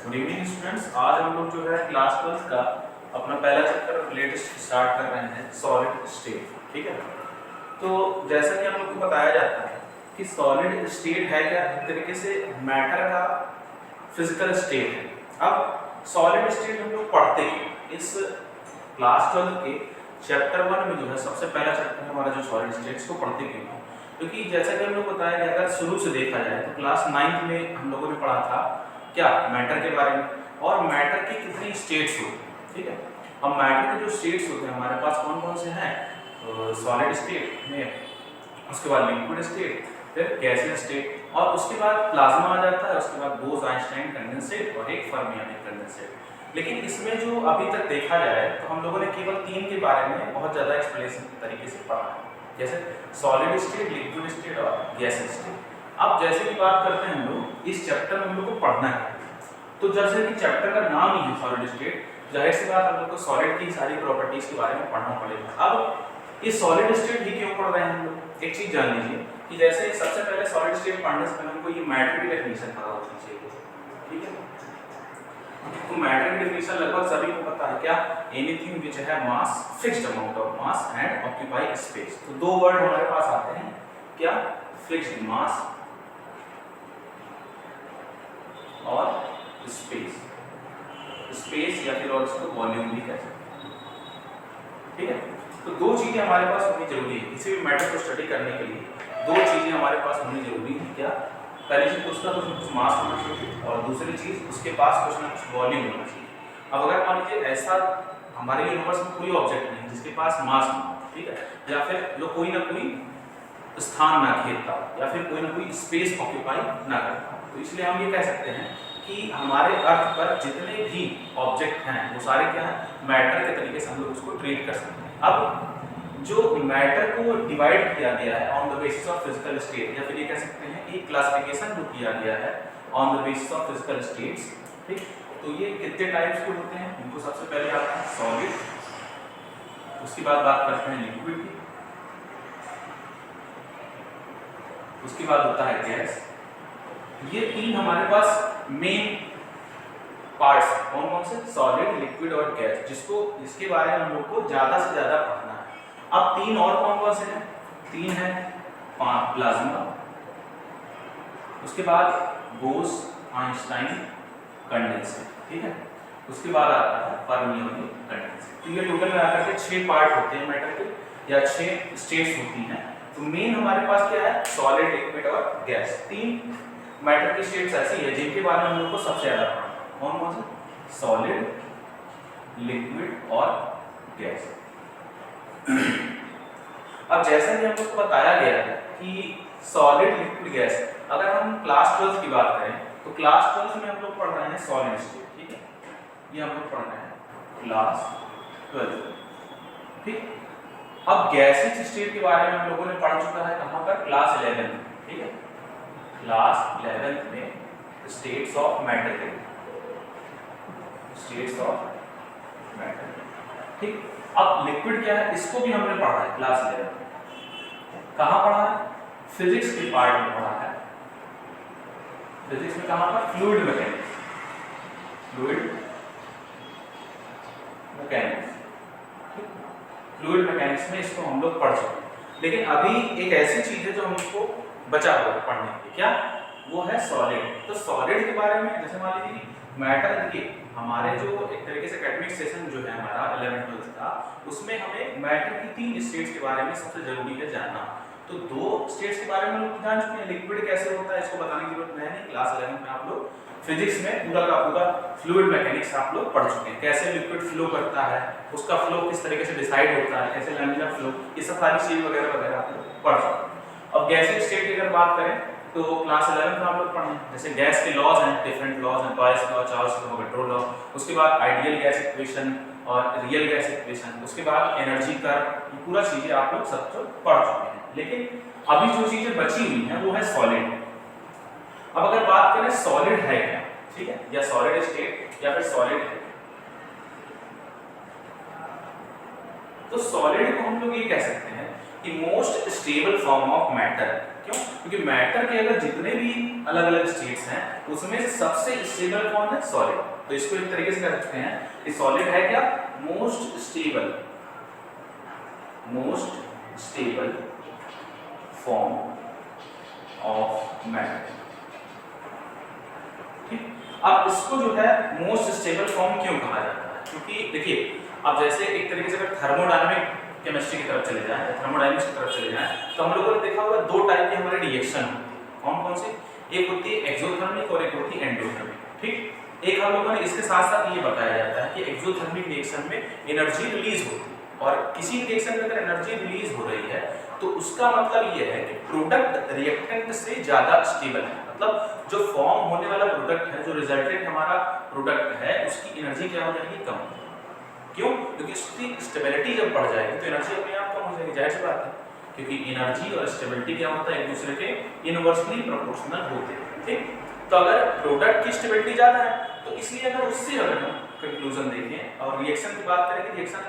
Good evening students. आज हम लोग जो है क्लास 12 का अपना पहला चैप्टर लेटेस्ट स्टार्ट कर रहे हैं, सॉलिड स्टेट। ठीक है, तो जैसा कि हम लोग को बताया जाता है कि सॉलिड स्टेट है क्या, एक तरीके से मैटर का फिजिकल स्टेट है। अब सॉलिड स्टेट हम लोग पढ़ते हैं इस क्लास 12 के चैप्टर 1 में, जो है सबसे पहला चैप्टर हमारा जो सॉलिड स्टेट्स को पढ़ते क्यों हैं, क्योंकि जैसा कि हम लोग बताया गया, अगर शुरू से देखा जाए तो क्लास 9 में हम लोगों ने पढ़ा था क्या, मैटर के बारे में, और मैटर की कितनी स्टेट्स होती हैं। ठीक है, अब मैटर के जो स्टेट्स होते हैं हमारे पास कौन कौन से हैं, सॉलिड स्टेट में, उसके बाद लिक्विड स्टेट, फिर गैसियस स्टेट, और उसके बाद प्लाज्मा आ जाता है, उसके बाद बोस आइंस्टाइन कंडेंसेट और एक फर्मियन कंडेंसेट। लेकिन इसमें जो अभी तक देखा जाए तो हम लोगों ने केवल 3 के बारे में बहुत ज़्यादा एक्सप्लेनेशन तरीके से पढ़ा है, जैसे सॉलिड स्टेट, लिक्विड स्टेट और गैसियस स्टेट। अब जैसे कि बात करते हैं हम लोग, इस चैप्टर में हम लोग को पढ़ना है, तो जैसे कि चैप्टर का नाम ही है सॉलिड स्टेट, जाहिर सी बात हम लोग को सॉलिड की सारी प्रॉपर्टीज के बारे में पढ़ना पड़ेगा। अब ये सॉलिड स्टेट ही क्यों पढ़ रहे हैं हम लोग, एक चीज जान लीजिए कि जैसे सबसे पहले सॉलिड स्टेट पढ़ने से पहले हमको ये मैटर की डेफिनेशन पता होनी चाहिए। ठीक है, तो मैटर की डेफिनेशन लगभग सभी को पता है, क्या, एनीथिंग व्हिच है mass, fixed amount of mass and occupy space. तो दो वर्ड हमारे पास आते हैं, क्या, फिक्स्ड मास और स्पेस। स्पेस या फिर और इसको वॉल्यूम भी कह सकते हैं। ठीक है, तो दो चीजें हमारे पास होनी जरूरी है किसी भी मैटर को स्टडी करने के लिए। दो चीजें हमारे पास होनी जरूरी है, क्या, पहली चीज उसका कुछ मास होना चाहिए और दूसरी चीज उसके पास कुछ ना कुछ वॉल्यूम होना चाहिए। अब अगर मान लीजिए ऐसा हमारे यूनिवर्स में कोई ऑब्जेक्ट नहीं जिसके पास मास ना हो, ठीक है, या फिर जो कोई ना कोई स्थान ना घेरता या फिर कोई ना कोई स्पेस ऑक्यूपाई ना करता, तो इसलिए हम ये कह सकते हैं कि हमारे अर्थ पर जितने भी ऑब्जेक्ट हैं वो सारे क्या हैं, मैटर के तरीके से हम लोग उसको ट्रीट कर सकते हैं। अब जो मैटर को डिवाइड किया गया है on the basis of physical state, या फिर ये कह सकते हैं एक क्लासिफिकेशन जो किया गया है on the basis of physical states, ठीक, तो ये कितने टाइप्स के होते हैं, इनको सबसे पहले आता है सॉलिड, उसके बाद बात करते हैं लिक्विड की, उसके बाद होता है गैस। ये तीन हमारे पास मेन पार्ट्स हैं, कौन कौन से, सॉलिड, लिक्विड और गैस, जिसके बारे में हम लोग को ज्यादा से ज्यादा पढ़ना है। अब तीन और कौन कौन से हैं, तीन है प्लाज्मा, उसके बाद बोस आइंस्टाइन कंडेंसेट, ठीक है, उसके बाद आता है फर्मियन कंडेंसेट। तो ये टोटल मिलाकर के 6 पार्ट होते हैं मैटर के, या 6 स्टेट्स होती हैं। तो मेन हमारे पास क्या है, सॉलिड, लिक्विड और गैस। 3 मैटर की स्टेट्स ऐसी है जिनके बारे में हम लोग को सबसे ज्यादा पढ़ना है, कौन कौन से, सॉलिड, लिक्विड और गैस। अब जैसा कि हम लोग को बताया गया है कि सॉलिड, लिक्विड, गैस, अगर हम क्लास 12 की बात करें तो क्लास 12 में हम लोग पढ़ रहे हैं सॉलिड स्टेट, ठीक है, ये हम लोग पढ़ रहे हैं क्लास 12, ठीक। अब गैसियस स्टेट के बारे में हम लोगों ने पढ़ चुका है कहां पर, क्लास 11 में, ठीक है, क्लास 11 में स्टेट्स ऑफ मैटर के, स्टेट्स ऑफ मैटर, ठीक। अब लिक्विड क्या है, इसको भी हमने पढ़ा है क्लास 11 में, कहां पढ़ा है, फिजिक्स के पार्ट में पढ़ा है। फिजिक्स में कहां पर, fluid mechanics, fluid mechanics, fluid mechanics में इसको हम लोग पढ़ चुके हैं। लेकिन अभी एक ऐसी चीज है जो हमको बचा हुआ है पढ़ने के लिए, क्या, वो है सॉलिड। तो सॉलिड के बारे में जैसे मान लीजिए मैटर, देखिए हमारे जो एक तरीके से एकेडमिक सेशन जो है हमारा 11th-12th का, उसमें हमें मैटर की 3 स्टेट्स के बारे में सबसे जरूरी है जानना। तो 2 स्टेट्स के बारे में लोग जान चुके हैं, लिक्विड कैसे होता है इसको बताने की जरूरत नहीं, क्लास 11 में आप लोग फिजिक्स में पूरा का पूरा फ्लूइड मैकेनिक्स आप लोग पढ़ चुके हैं, कैसे लिक्विड फ्लो करता है, उसका फ्लो किस तरीके से डिसाइड होता है, कैसे लैमिनार फ्लो, ये सब सारी चीज वगैरह वगैरह आप लोग पढ़ चुके हैं। अब गैसियस स्टेट की अगर बात करें तो क्लास 11 में आप लोग पढ़े, जैसे गैस के लॉज हैं, डिफरेंट लॉज हैं, boys law, Charles law, petrol law, उसके बाद आइडियल गैस इक्वेशन और रियल गैस इक्वेशन, उसके बाद एनर्जी कर्व, ये पूरा चीजें आप लोग सब पढ़ चुके हैं। लेकिन अभी जो चीजें बची हुई हैं वो है सॉलिड। अब अगर बात करें सॉलिड है क्या, ठीक है, या सॉलिड स्टेट या फिर सॉलिड है, तो सॉलिड को हम लोग ये कह सकते हैं कि most stable form of matter. क्यों? क्योंकि मैटर के अगर जितने भी अलग अलग स्टेट्स हैं उसमें से सबसे स्टेबल कौन है? सॉलिड। तो इसको एक तरीके से कह सकते हैं कि सॉलिड है क्या? Most stable form of matter. ठीक, अब इसको जो है मोस्ट स्टेबल फॉर्म क्यों कहा जाता है? क्योंकि देखिए, अब जैसे एक तरीके से अगर थर्मोडायनामिक केमिस्ट्री की तरफ चले जाएं या थर्मोडायनामिक्स की तरफ चले जाएं तो हम लोगों ने देखा होगा दो टाइप की हमारे रिएक्शन होती है। कौन कौन सी? एक होती है एक्सोथर्मिक और एक होती है एंडोथर्मिक। ठीक, एक हम लोगों ने इसके साथ साथ ये बताया जाता है कि एक्सोथर्मिक रिएक्शन में एनर्जी रिलीज होती है और किसी रिएक्शन में अगर एनर्जी रिलीज हो रही है तो उसका मतलब ये है कि प्रोडक्ट रिएक्टेंट से ज्यादा स्टेबल है। मतलब जो फॉर्म होने वाला प्रोडक्ट है, जो रिजल्टेंट हमारा प्रोडक्ट है, उसकी एनर्जी क्या हो जाएगी? कम। क्यों? क्योंकि उसकी स्टेबिलिटी जब बढ़ जाएगी तो एनर्जी अपने आप कम हो जाएगी। जाहिर सी बात है, क्योंकि एनर्जी और स्टेबिलिटी क्या होता है? एक दूसरे के इनवर्सली प्रोपोर्शनल होते हैं। ठीक, तो अगर प्रोडक्ट की स्टेबिलिटी ज्यादा है तो इसलिए अगर उससे अगर हम कंक्लूजन देखें और रिएक्शन की बात करें कि रिएक्शन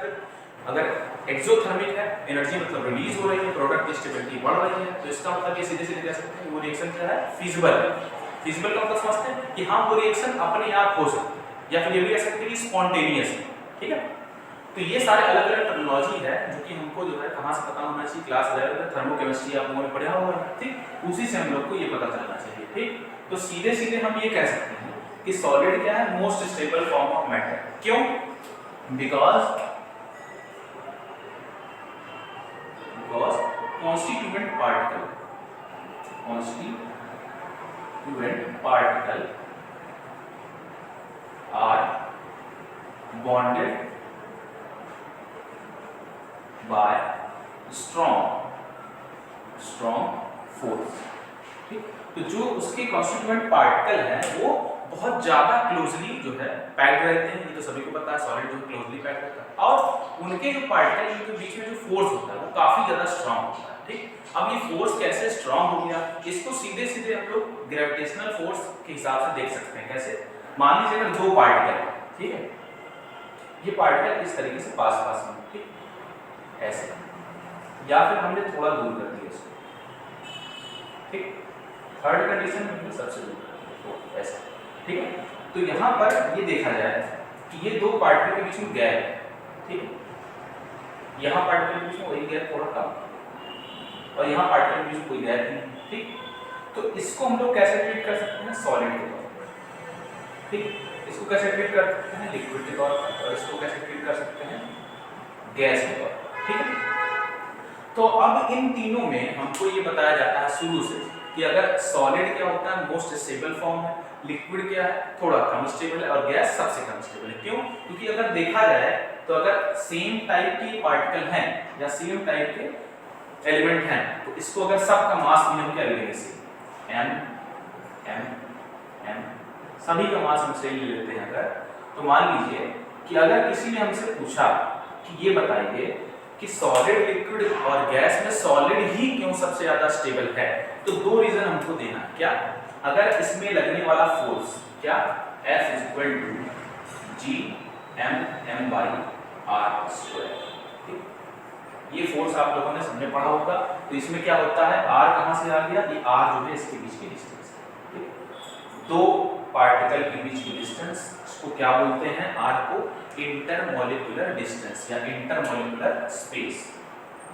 अगर एक्सोथर्मिक है, एनर्जी मतलब रिलीज हो रही है, प्रोडक्ट की स्टेबिलिटी बढ़ रही है, तो इसका मतलब ये सीधे सीधे कह सकते हैं वो रिएक्शन क्या है? फीजिबल है। फीजिबल का मतलब समझते हैं कि हाँ वो रिएक्शन अपने आप हो सकती है, या फिर ये भी कह सकते हैं कि स्पॉन्टेनियस है। ठीक है, तो ये सारे अलग अलग टर्मिनोलॉजी है जो कि हमको जो है कहाँ से पता होना चाहिए? क्लास 11 में थर्मोकेमिस्ट्री आप लोगों ने पढ़ा हुआ है। ठीक, उसी से हम लोग को ये पता चलना चाहिए। ठीक, तो सीधे सीधे हम ये कह सकते हैं कि सॉलिड क्या है? Most stable form of matter. क्यों? Because constituent particle are bonded by strong force। ठीक, तो जो उसके कॉन्स्टिट्यूएंट पार्टिकल हैं वो बहुत ज्यादा क्लोजली जो है पैक्ड रहते हैं। ये तो सभी को पता है, सॉलिड जो क्लोजली पैक्ड रहता है और उनके जो पार्टिकल के बीच में जो फोर्स होता है वो काफी ज्यादा स्ट्रांग होता है। ठीक, अब ये फोर्स कैसे स्ट्रांग हो गया? इसको सीधे सीधे हम लोग ग्रेविटेशनल फोर्स के हिसाब से देख सकते हैं। कैसे? मान लीजिए अगर दो पार्टिकल है, ठीक है, ये पार्टिकल इस तरीके से पास में, ठीक, ऐसे, या फिर हमने थोड़ा दूर कर दिया इसको। ठीक, थर्ड कंडीशन में सबसे दूर तो ऐसा। ठीक है, तो यहाँ पर ये देखा जाए कि ये दो पार्टिकल के बीच में गैप है। ठीक है, यहाँ पार्टिकल के बीच में वही गैप थोड़ा कम और यहाँ पार्टिकल के बीच में कोई गैप नहीं। ठीक, तो इसको हम लोग कैसे ट्रीट कर सकते हैं? सॉलिड के तौर पर। ठीक, इसको कैसे ट्रीट कर सकते हैं? लिक्विड के तौर पर। और इसको कैसे ट्रीट कर सकते हैं? गैस के तौर पर। ठीक है, तो अब इन तीनों में हमको ये बताया जाता है शुरू से कि अगर सॉलिड क्या होता है? मोस्ट स्टेबल फॉर्म है, लिक्विड क्या है? थोड़ा कम स्टेबल है और गैस सबसे कम स्टेबल है। क्यों? क्योंकि अगर देखा जाए तो अगर सेम टाइप के पार्टिकल हैं या सेम टाइप के एलिमेंट हैं तो इसको अगर सबका मास भी हम क्या लेंगे? m m m सभी का मास हम सेम ले लेते हैं। अगर तो मान लीजिए कि अगर किसी ने हमसे पूछा कि ये बताइए कि सॉलिड, लिक्विड और गैस में सॉलिड ही क्यों सबसे ज्यादा स्टेबल है, तो दो रीजन हमको देना है। क्या? अगर इसमें लगने वाला फोर्स क्या? F = G m/r²। ये फोर्स आप लोगों ने समझे पढ़ा होगा। तो इसमें क्या होता है? R कहाँ से आ गया? ये R जो है इसके बीच की डिस्टेंस है। दो पार्टिकल के बीच की डिस्टेंस इसको क्या बोलते हैं? R को इंटरमॉलिक्यूलर डिस्टेंस या इंटरमॉलिक्यूलर स्पेस।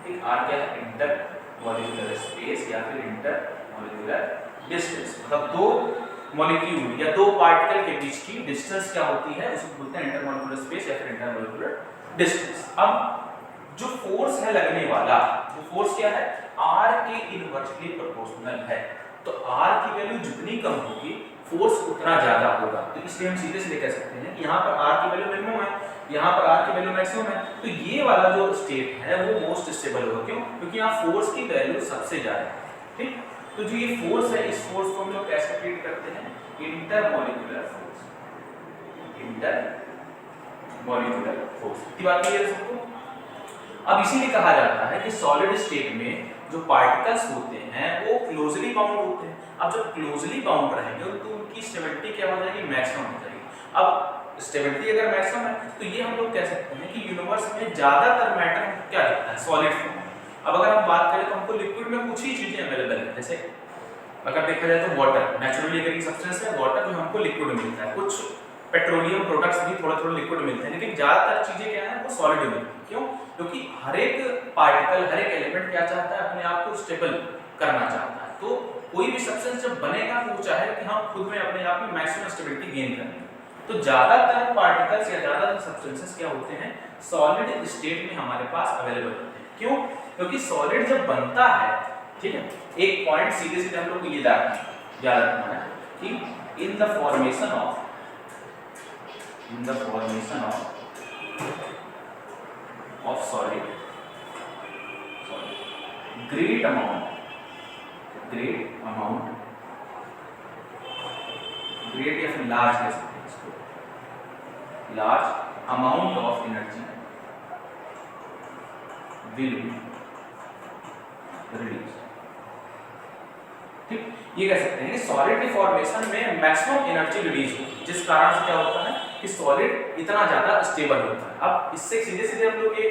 ठीक, R क्या है? इंटरमॉलिक्यूलर स्पेस या फिर इंटरमॉलिक्यूलर डिस्टेंस। मतलब दो मॉलिक्यूल या दो पार्टिकल के बीच की डिस्टेंस क्या होती है? उसको बोलते हैं इंटरमॉलिक्यूलर स्पेस या फिर इंटरमॉलिक्यूलर डिस्टेंस। अब जो फोर्स है लगने वाला, वो फोर्स क्या है? R के इनवर्सली प्रोपोर्शनल है। तो R की वैल्यू जितनी कम होगी फोर्स उतना ज्यादा होगा। तो इसलिए हम सीधे सीधे कह सकते हैं कि यहाँ पर R की वैल्यू मिनिमम है, यहाँ पर R की वैल्यू मैक्सिमम है। तो ये वाला जो स्टेट है वो मोस्ट स्टेबल होगा। क्यों? क्योंकि यहाँ फोर्स की वैल्यू सबसे ज्यादा है। ठीक, तो जो ये फोर्स है इस फोर्स को हम लोग कैसे ट्रीट करते हैं? Intermolecular force. इंटरमॉलिक्यूलर फोर्स की बात है सबको। अब इसीलिए कहा जाता है कि सॉलिड स्टेट में जो पार्टिकल्स होते हैं वो क्लोजली बाउंड होते हैं। अब जब क्लोजली बाउंड रहेंगे तो उनकी स्टेबिलिटी क्या हो जाएगी? मैक्सिमम हो जाएगी। अब स्टेबिलिटी अगर मैक्सिमम है तो ये हम लोग कह सकते हैं कि यूनिवर्स में ज्यादातर मैटर क्या दिखता है? Solid form. अब अगर हम बात करें तो हमको लिक्विड में कुछ ही चीजें अवेलेबल है, जैसे अगर देखा जाए तो वाटर नेचुरली अगरिंग सब्सटेंस है वाटर, जो हमको लिक्विड में मिलता है। कुछ पेट्रोलियम प्रोडक्ट्स भी थोड़ा थोड़ा लिक्विड मिलते हैं, लेकिन ज्यादातर चीजें क्या है वो सॉलिड मिलती है। क्यों? क्योंकि हर एक पार्टिकल हर एक एलिमेंट क्या चाहता है, अपने आप को स्टेबल करना चाहता है। तो कोई भी सब्सटेंस जब बनेगा तो वो चाहे कि हम खुद में अपने आप में मैक्सिमम स्टेबिलिटी गेन करें। तो ज्यादातर पार्टिकल्स या ज्यादातर सब्सटेंसेस क्या होते हैं, सॉलिड स्टेट में हमारे पास अवेलेबल होते हैं। क्यों? क्योंकि सॉलिड जब बनता है, ठीक है, एक पॉइंट सीधे सीधे हम लोग को ये याद रखना है कि in the formation of solid great amount great या फिर large कह सकते हैं इसको, large amount of energy will be released। ठीक, ये कह सकते हैं कि सॉलिड के फॉर्मेशन में मैक्सिमम एनर्जी रिलीज होती है, जिस कारण से क्या होता है कि सॉलिड इतना ज्यादा स्टेबल होता है। अब इससे सीधे सीधे हम लोग ये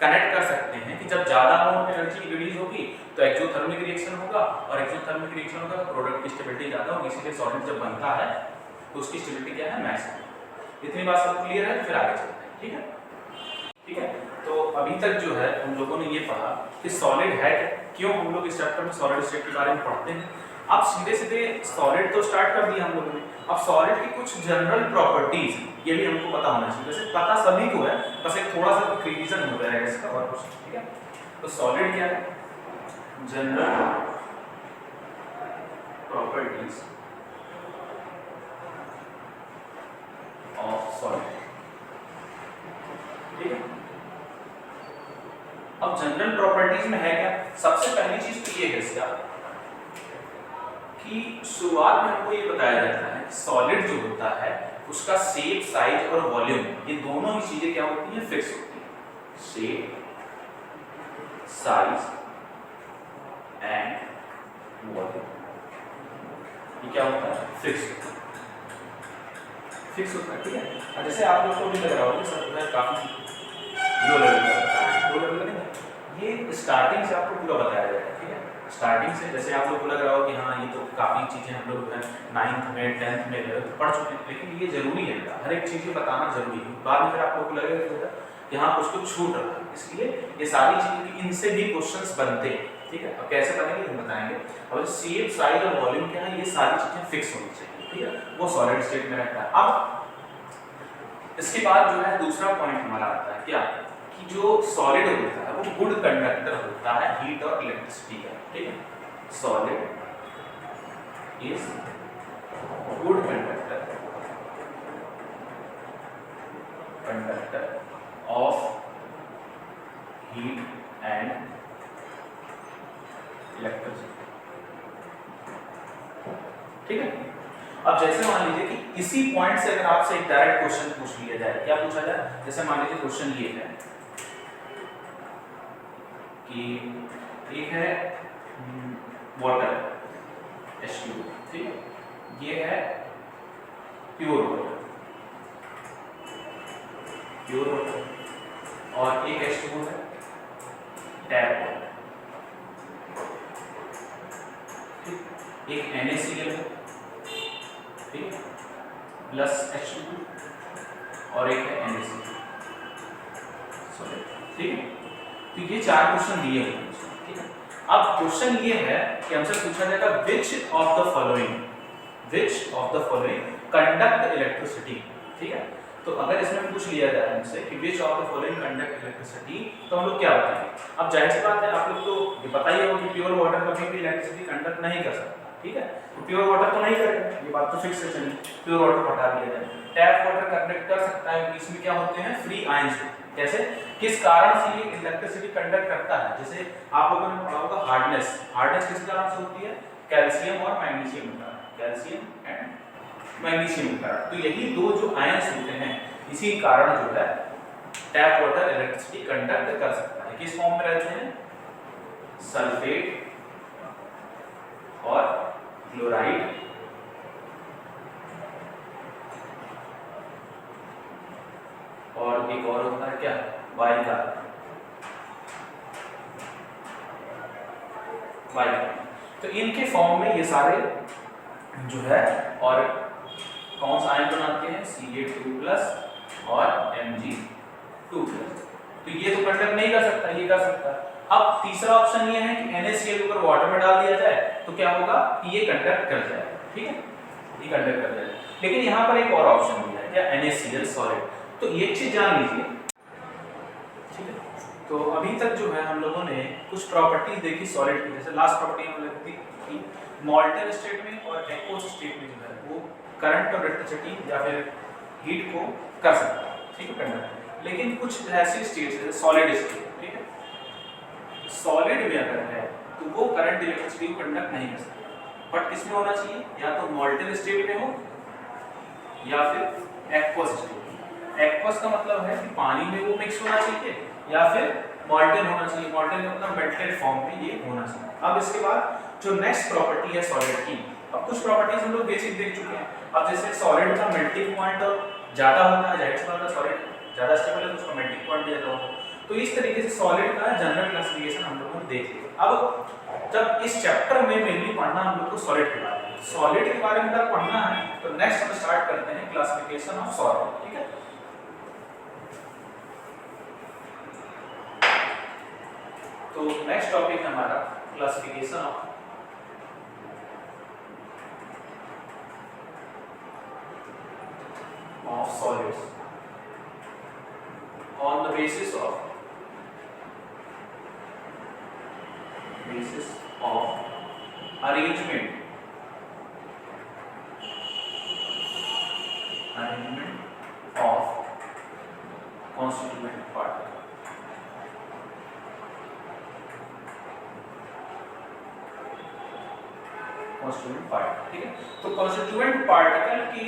कनेक्ट कर सकते हैं कि जब ज्यादा अमाउंट में एनर्जी रिलीज होगी तो एक्सोथर्मिक रिएक्शन होगा, और एक्सोथर्मिक रिएक्शन होगा तो प्रोडक्ट की स्टेबिलिटी ज्यादा होगी, इसलिए सॉलिड जब बनता है तो उसकी स्टेबिलिटी क्या है, मैक्सिमम। इतनी बात सब क्लियर है, फिर आगे चलते हैं। ठीक है, ठीक है। तो अभी तक जो है हम लोगों ने ये पढ़ा कि सॉलिड है क्या, क्यों हम लोग इस चैप्टर में सॉलिड स्टेट के बारे में पढ़ते हैं। अब सीधे सीधे सॉलिड तो स्टार्ट कर दिया हम लोगों ने, अब सॉलिड की कुछ जनरल प्रॉपर्टीज ये भी हमको पता होना चाहिए। वैसे पता सभी को है, बस एक थोड़ा सा रिवीजन हो जाएगा इसका और कुछ। ठीक है, तो सॉलिड क्या है, जनरल प्रॉपर्टीज ऑफ सॉलिड। ठीक है, अब जनरल प्रॉपर्टीज में है क्या, सबसे पहली चीज तो ये है इसका कि शुरुआत में हमको ये बताया जाता है कि सॉलिड जो होता है उसका शेप, साइज और वॉल्यूम, ये दोनों ही चीजें क्या होती हैं, फिक्स होती हैं। शेप, साइज एंड वॉल्यूम, ये क्या होता है, फिक्स होता है। ठीक है, और जैसे आप लोग को भी लग रहा होगा सर काफी लो लेवल का होता है, लो लेवल का नहीं, ये स्टार्टिंग से आपको पूरा बताया जाएगा। ठीक है, स्टार्टिंग से जैसे आप लोग को लग रहा हो कि हाँ ये तो काफ़ी चीज़ें हम लोग 9th में 10th में 11th पढ़ चुके हैं, लेकिन ये जरूरी है, हर एक चीज़ बताना जरूरी है। बाद में फिर आप लोग को लगेगा कि हाँ कुछ छूट रहा है, इसलिए ये सारी चीज़ें इनसे भी क्वेश्चंस बनते हैं। ठीक है, अब कैसे बनेंगे हम बताएंगे। अब शेप, साइज और वॉल्यूम क्या है, ये सारी चीज़ें फिक्स होनी चाहिए। ठीक है, वो सॉलिड स्टेट में रहता है। अब इसके बाद जो है दूसरा पॉइंट हमारा आता है क्या, कि जो सॉलिड होता है वो गुड कंडक्टर होता है हीट और इलेक्ट्रिसिटी का। ठीक है, solid is good conductor of heat and electricity. ठीक है, अब जैसे मान लीजिए कि इसी पॉइंट से अगर आपसे एक डायरेक्ट क्वेश्चन पूछ लिया जाए, क्या पूछा जाए, जैसे मान लीजिए क्वेश्चन ये है कि एक है वाटर H2, ठीक है, ये है प्योर वाटर, और एक H2 है टैप वाटर, एक NaCl है, ठीक है, प्लस H2 और एक है NaCl, ठीक है। तो ये चार क्वेश्चन दिए हुए हैं, ठीक है। अब क्वेश्चन ये है कि हमसे पूछा जाएगा which of the following conduct electricity. ठीक है, तो अगर इसमें पूछ लिया जाए हमसे कि which of the following conduct electricity, तो हम लोग क्या बताएंगे। अब जाहिर सी बात है, आप लोग को ये पता ही होगा कि प्योर वाटर कभी भी इलेक्ट्रिसिटी कंडक्ट नहीं कर सकता। ठीक है, तो प्योर वाटर तो नहीं करेगा, ये बात तो फिक्स है, चलिए प्योर वाटर हटा दिया जाए। टैप वाटर कंडक्ट कर सकता है, इसमें क्या होते हैं, फ्री आयंस होते हैं। कैसे, किस कारण से ये इलेक्ट्रिसिटी कंडक्ट करता है, जैसे आप लोगों ने पढ़ा होगा हार्डनेस किस कारण से होती है, कैल्शियम और मैग्नीशियम के कारण, कैल्शियम एंड मैग्नीशियम के कारण। तो यही दो जो आयंस होते हैं, इसी कारण जो है टैप वाटर इलेक्ट्रिसिटी कंडक्ट कर सकता है। किस फॉर्म में रहते हैं, सल्फेट और क्लोराइड और एक और होता है क्या, बाइकार्बोनेट। तो इनके फॉर्म में ये सारे जो है और कौन सा आयन बनाते हैं, Ca2+ और Mg2+। तो ये तो कंडक्ट नहीं कर सकता, ये कर सकता है। अब तीसरा ऑप्शन ये है कि NaCl ऊपर वाटर में डाल दिया जाए तो क्या होगा कि ये कंडक्ट कर जाएगा, ठीक है, ये कंडक्ट कर जाएगा। लेकिन यहाँ पर एक और ऑप्शन दिया है क्या, NaCl सॉलिड। तो एक चीज जान लीजिए, ठीक है। तो अभी तक जो है हम लोगों ने कुछ प्रॉपर्टीज देखी सॉलिड की, जैसे लास्ट प्रॉपर्टी हम लोग देखी कि मॉल्टन स्टेट में और एक्वस स्टेट में जो है वो करंट और इलेक्ट्रिसिटी या फिर हीट को कर सकता है, ठीक है, कंडक्ट। लेकिन कुछ ऐसी स्टेट्स जैसे सॉलिड स्टेट, ठीक है, सॉलिड में अगर है तो वो करंट इलेक्ट्रिसिटी को कंडक्ट नहीं कर सकता। बट किसमें होना चाहिए, या तो मॉल्टन स्टेट में हो या फिर एक्वस स्टेट। एक्वस का मतलब है कि पानी में वो मिक्स होना चाहिए या फिर मॉल्टन होना चाहिए, मॉल्टन मतलब मेल्टेड फॉर्म में ये होना चाहिए। अब इसके बाद जो नेक्स्ट प्रॉपर्टी है सॉलिड की, अब कुछ प्रॉपर्टीज हम लोग बेसिक देख चुके हैं। अब जैसे सॉलिड का मेल्टिंग पॉइंट ज्यादा होता है, जाहिर सी बात है सॉलिड ज्यादा स्टेबल है तो उसका मेल्टिंग पॉइंट ज्यादा होगा। तो इस तरीके से सॉलिड का जनरल क्लासिफिकेशन हम लोगों ने देख लिया। अब जब इस चैप्टर में मेनली पढ़ना हम लोग को सॉलिड के बारे में, सॉलिड के बारे में अगर पढ़ना है तो नेक्स्ट हम स्टार्ट करते हैं क्लासिफिकेशन ऑफ सॉलिड, ठीक है। तो नेक्स्ट टॉपिक है हमारा classification of solids on the basis of arrangement of constituent particle। Constituent particle, ठीक है। तो कॉन्स्टिट्यूएंट पार्टिकल के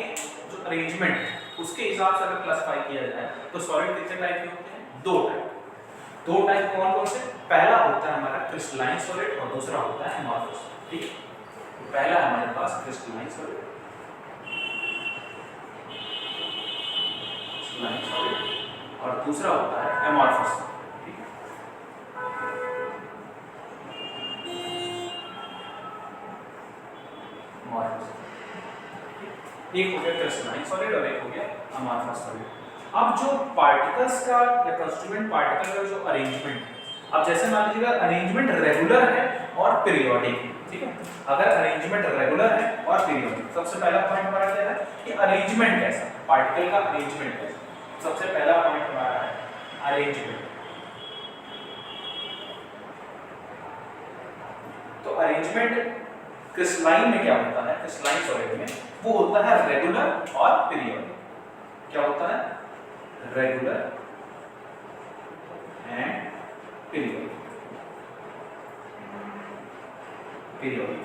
जो अरेंजमेंट है उसके हिसाब से अगर क्लासिफाई किया जाए तो सॉलिड कितने टाइप के होते हैं, दो टाइप कौन कौन से, पहला होता है हमारा क्रिस्टलाइन सॉलिड और दूसरा होता है एमॉर्फस, ठीक है। तो पहला है हमारे पास क्रिस्टलाइन सॉलिड और दूसरा होता है एमॉर्फस, ठीक है। एक हो गया क्रिस्टलाइन सॉलिड और एक हो गया अमॉर्फस सॉलिड। अब जो पार्टिकल्स का या कंस्टिट्यूएंट पार्टिकल का जो अरेंजमेंट है, अब जैसे मान लीजिएगा अरेंजमेंट रेगुलर है और पीरियोडिक है, ठीक है। अगर अरेंजमेंट रेगुलर है और पीरियोडिक, सबसे पहला पॉइंट हमारा क्या है कि अरेंजमेंट कैसा, पार्टिकल का अरेंजमेंट कैसा। सबसे पहला पॉइंट हमारा है अरेंजमेंट। तो अरेंजमेंट क्रिस्टलाइन में क्या होता है, क्रिस्टलाइन सॉलिड में वो होता है रेगुलर और पीरियोडिक। क्या होता है, रेगुलर एंड पीरियोडिक,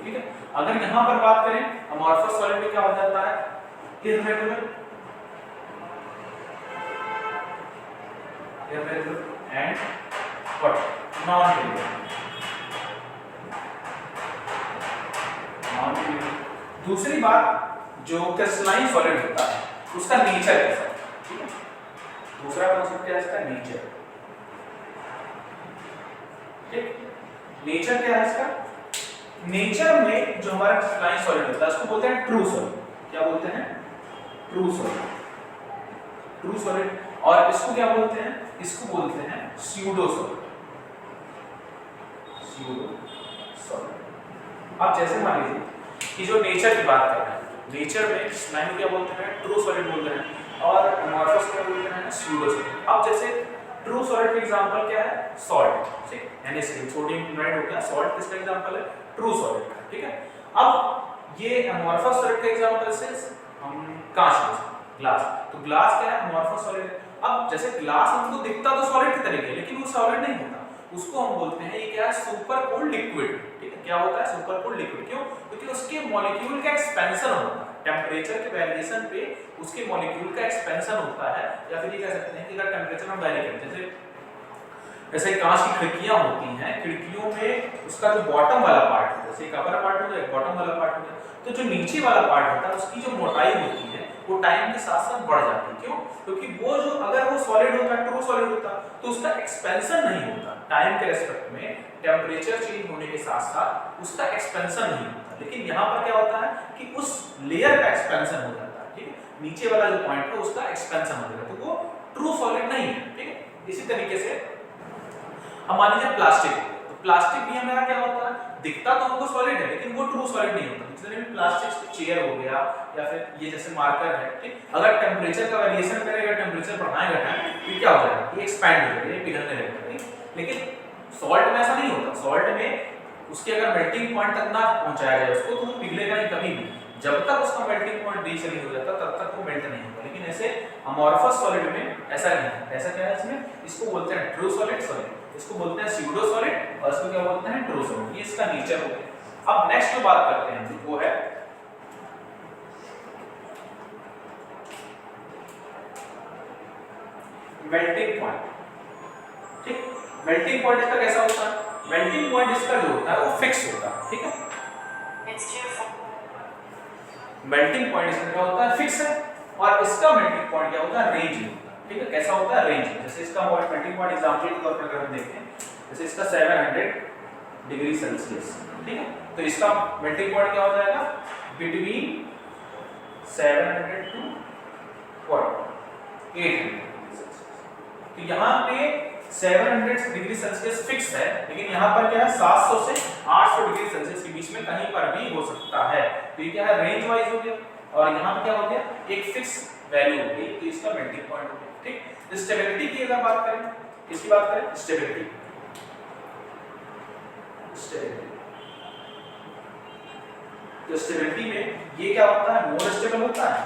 ठीक है। अगर यहां पर बात करें अमॉर्फस सॉलिड में क्या हो जाता है, irregular and what, non periodic. दूसरी बात, जो क्रिस्टलाइन सॉलिड होता है उसका नेचर कैसा है, ठीक है। दूसरा कॉन्सेप्ट क्या है इसका, नेचर, ठीक। नेचर क्या है इसका, नेचर में जो हमारा क्रिस्टलाइन सॉलिड होता है उसको बोलते हैं ट्रू सॉलिड। क्या बोलते हैं, ट्रू सॉलिड, ट्रू सॉलिड। और इसको क्या बोलते हैं, इसको बोलते हैं स्यूडो सॉलिड, स्यूडो सॉलिड। अब जैसे मान लीजिए कि जो नेचर की बात कर रहे हैं, नेचर में क्रिस्टलाइन क्या बोलते हैं, ट्रू सॉलिड बोलते हैं, और अमॉर्फस क्या बोलते हैं, स्यूडो सॉलिड। अब जैसे ट्रू सॉलिड का एग्जांपल क्या है, सॉल्ट, ठीक, NaCl, सोडियम क्लोराइड हो गया, सॉल्ट किसका एग्जांपल है, ट्रू सॉलिड का, ठीक है। अब ये अमॉर्फस सॉलिड का एग्जांपल से हम कांच, ग्लास, तो ग्लास क्या है, अमॉर्फस सॉलिड। अब जैसे ग्लास हमको दिखता तो सॉलिड की तरीके, लेकिन वो सॉलिड नहीं होता, उसको हम बोलते हैं ये क्या है, सुपर कूल्ड लिक्विड, ठीक है। क्या होता है, सुपर कूल्ड लिक्विड। क्यों, क्योंकि उसके मॉलिक्यूल का एक्सपेंशन होता है, टेम्परेचर के वेरिएशन पे उसके मॉलिक्यूल का एक्सपेंशन होता है। या फिर ये कह सकते हैं कि अगर टेम्परेचर हम वेरी करें, जैसे जैसे कांच की खिड़कियां होती हैं, खिड़कियों में उसका जो बॉटम वाला पार्ट है, जैसे एक अपर पार्ट हो गया, एक बॉटम वाला पार्ट हो गया, तो जो नीचे वाला पार्ट होता है उसकी जो मोटाई होती है वो टाइम के साथ साथ बढ़ जाती है। क्यों? क्योंकि वो जो अगर वो सॉलिड होता है, ट्रू सॉलिड होता, तो उसका एक्सपेंशन नहीं होता टाइम के रेस्पेक्ट में, टेम्परेचर चेंज होने के साथ साथ उसका एक्सपेंशन नहीं होता। लेकिन यहाँ पर क्या होता है कि उस लेयर का एक्सपेंशन हो जाता है, ठीक है, नीचे वाला जो पॉइंट है उसका एक्सपेंशन हो जाता है, तो वो ट्रू सॉलिड नहीं है, ठीक है। इसी तरीके से अब मान लीजिए प्लास्टिक, तो प्लास्टिक भी हमारा क्या होता है, दिखता तो हमको सॉलिड है लेकिन वो ट्रू सॉलिड नहीं होता। जितने भी प्लास्टिक चेयर हो गया या फिर ये जैसे मार्कर है, ठीक, अगर टेम्परेचर का वेरिएशन करेगा, टेम्परेचर बढ़ाएगा टाइम, तो क्या हो जाएगा, ये एक्सपैंड हो जाएगा, ये पिघलने लगेगा, ठीक। लेकिन सॉल्ट में ऐसा नहीं होता, सॉल्ट में उसके अगर मेल्टिंग पॉइंट तक ना पहुंचाया जाए उसको, तो वो पिघलेगा नहीं कभी भी। जब तक उसका मेल्टिंग पॉइंट रीच नहीं हो जाता तब तक वो मेल्ट नहीं होगा। लेकिन ऐसे अमॉर्फस सॉलिड में ऐसा नहीं है। ऐसा क्या है इसमें, इसको बोलते हैं ट्रू सॉलिड, सॉलिड इसको बोलते हैं स्यूडो सॉलिड, और इसको क्या बोलते हैं ट्रू सॉलिड। ये इसका नेचर हो गया। अब नेक्स्ट जो बात करते हैं वो है मेल्टिंग पॉइंट, ठीक। मेल्टिंग पॉइंट इसका कैसा होता है, मेल्टिंग पॉइंट इसका जो होता है वो फिक्स होता है, ठीक है। मेल्टिंग पॉइंट इसका क्या होता है, फिक्स है, और इसका मेल्टिंग पॉइंट क्या होता है, रेंज होता है, ठीक है। कैसा होता है, रेंज। जैसे इसका मेल्टिंग पॉइंट एग्जांपल के तौर पर अगर हम देखें, जैसे इसका 700 डिग्री सेल्सियस, ठीक है, तो इसका मेल्टिंग पॉइंट क्या हो जाएगा, बिटवीन 700 टू 800। तो यहाँ पे 700 डिग्री सेल्सियस फिक्स है, लेकिन यहाँ पर क्या है 700 से 800 डिग्री सेल्सियस के बीच में कहीं पर भी हो सकता है। तो ये क्या है, रेंज वाइज हो गया, और यहाँ पे क्या हो गया, एक फिक्स वैल्यू हो गई, तो इसका मेल्टिंग पॉइंट हो गया, ठीक। स्टेबिलिटी की अगर बात करें, इसकी बात करें, स्टेबिलिटी, तो स्टेबिलिटी में ये क्या होता है, मोर स्टेबल होता है,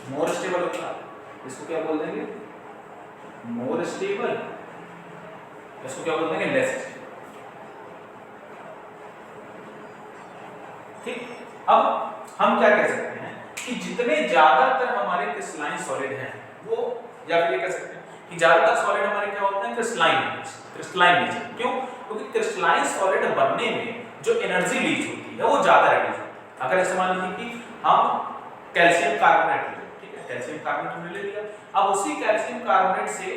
मोर स्टेबल होता है। इसको क्या बोल देंगे, मोर स्टेबल, इसको क्या बोल देंगे, लेस स्टेबल, ठीक। अब हम क्या कह सकते हैं कि जितने ज्यादातर हमारे क्रिस्टलाइन सॉलिड हैं वो, या फिर ये कह सकते हैं कि ज्यादातर सॉलिड हमारे क्या होते हैं, क्रिस्टलाइन नेचर। क्यों? क्योंकि क्रिस्टलाइन सॉलिड बनने में जो एनर्जी लीच होती है वो ज्यादा रिलीज होती है। अगर ऐसे मान लीजिए कि हम कैल्शियम कार्बोनेट ले, ठीक है, कैल्शियम कार्बोनेट हमने ले लिया, अब उसी कैल्शियम कार्बोनेट से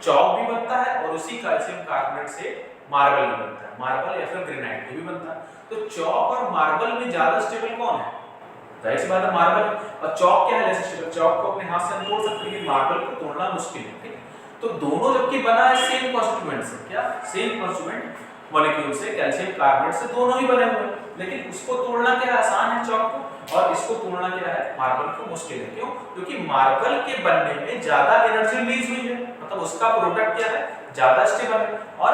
चॉक भी बनता है और उसी कैल्शियम कार्बोनेट से मार्बल भी बनता है, मार्बल या फिर ग्रेनाइट भी बनता है। तो चॉक और मार्बल में ज्यादा स्टेबल कौन है, जाहिर सी बात है मार्बल। और चॉक क्या है, लेस स्टेबल। चॉक को अपने हाथ से हम तोड़ सकते हैं, मार्बल को तोड़ना मुश्किल है, ठीक। तो दोनों जबकि बना है सेम कॉन्स्टिट्यूएंट से, क्या सेम कॉन्स्टिट्यूएंट मॉलिक्यूल से, कैल्शियम कार्बोनेट से, दोनों ही बने हुए हैं, लेकिन उसको तोड़ना क्या आसान है चॉक को, और इसको तोड़ना क्या है, मार्बल को मुश्किल है। क्यों? क्योंकि मार्बल के बनने में ज्यादा एनर्जी रिलीज हुई है, मतलब उसका प्रोडक्ट क्या है, ज्यादा स्टेबल है, और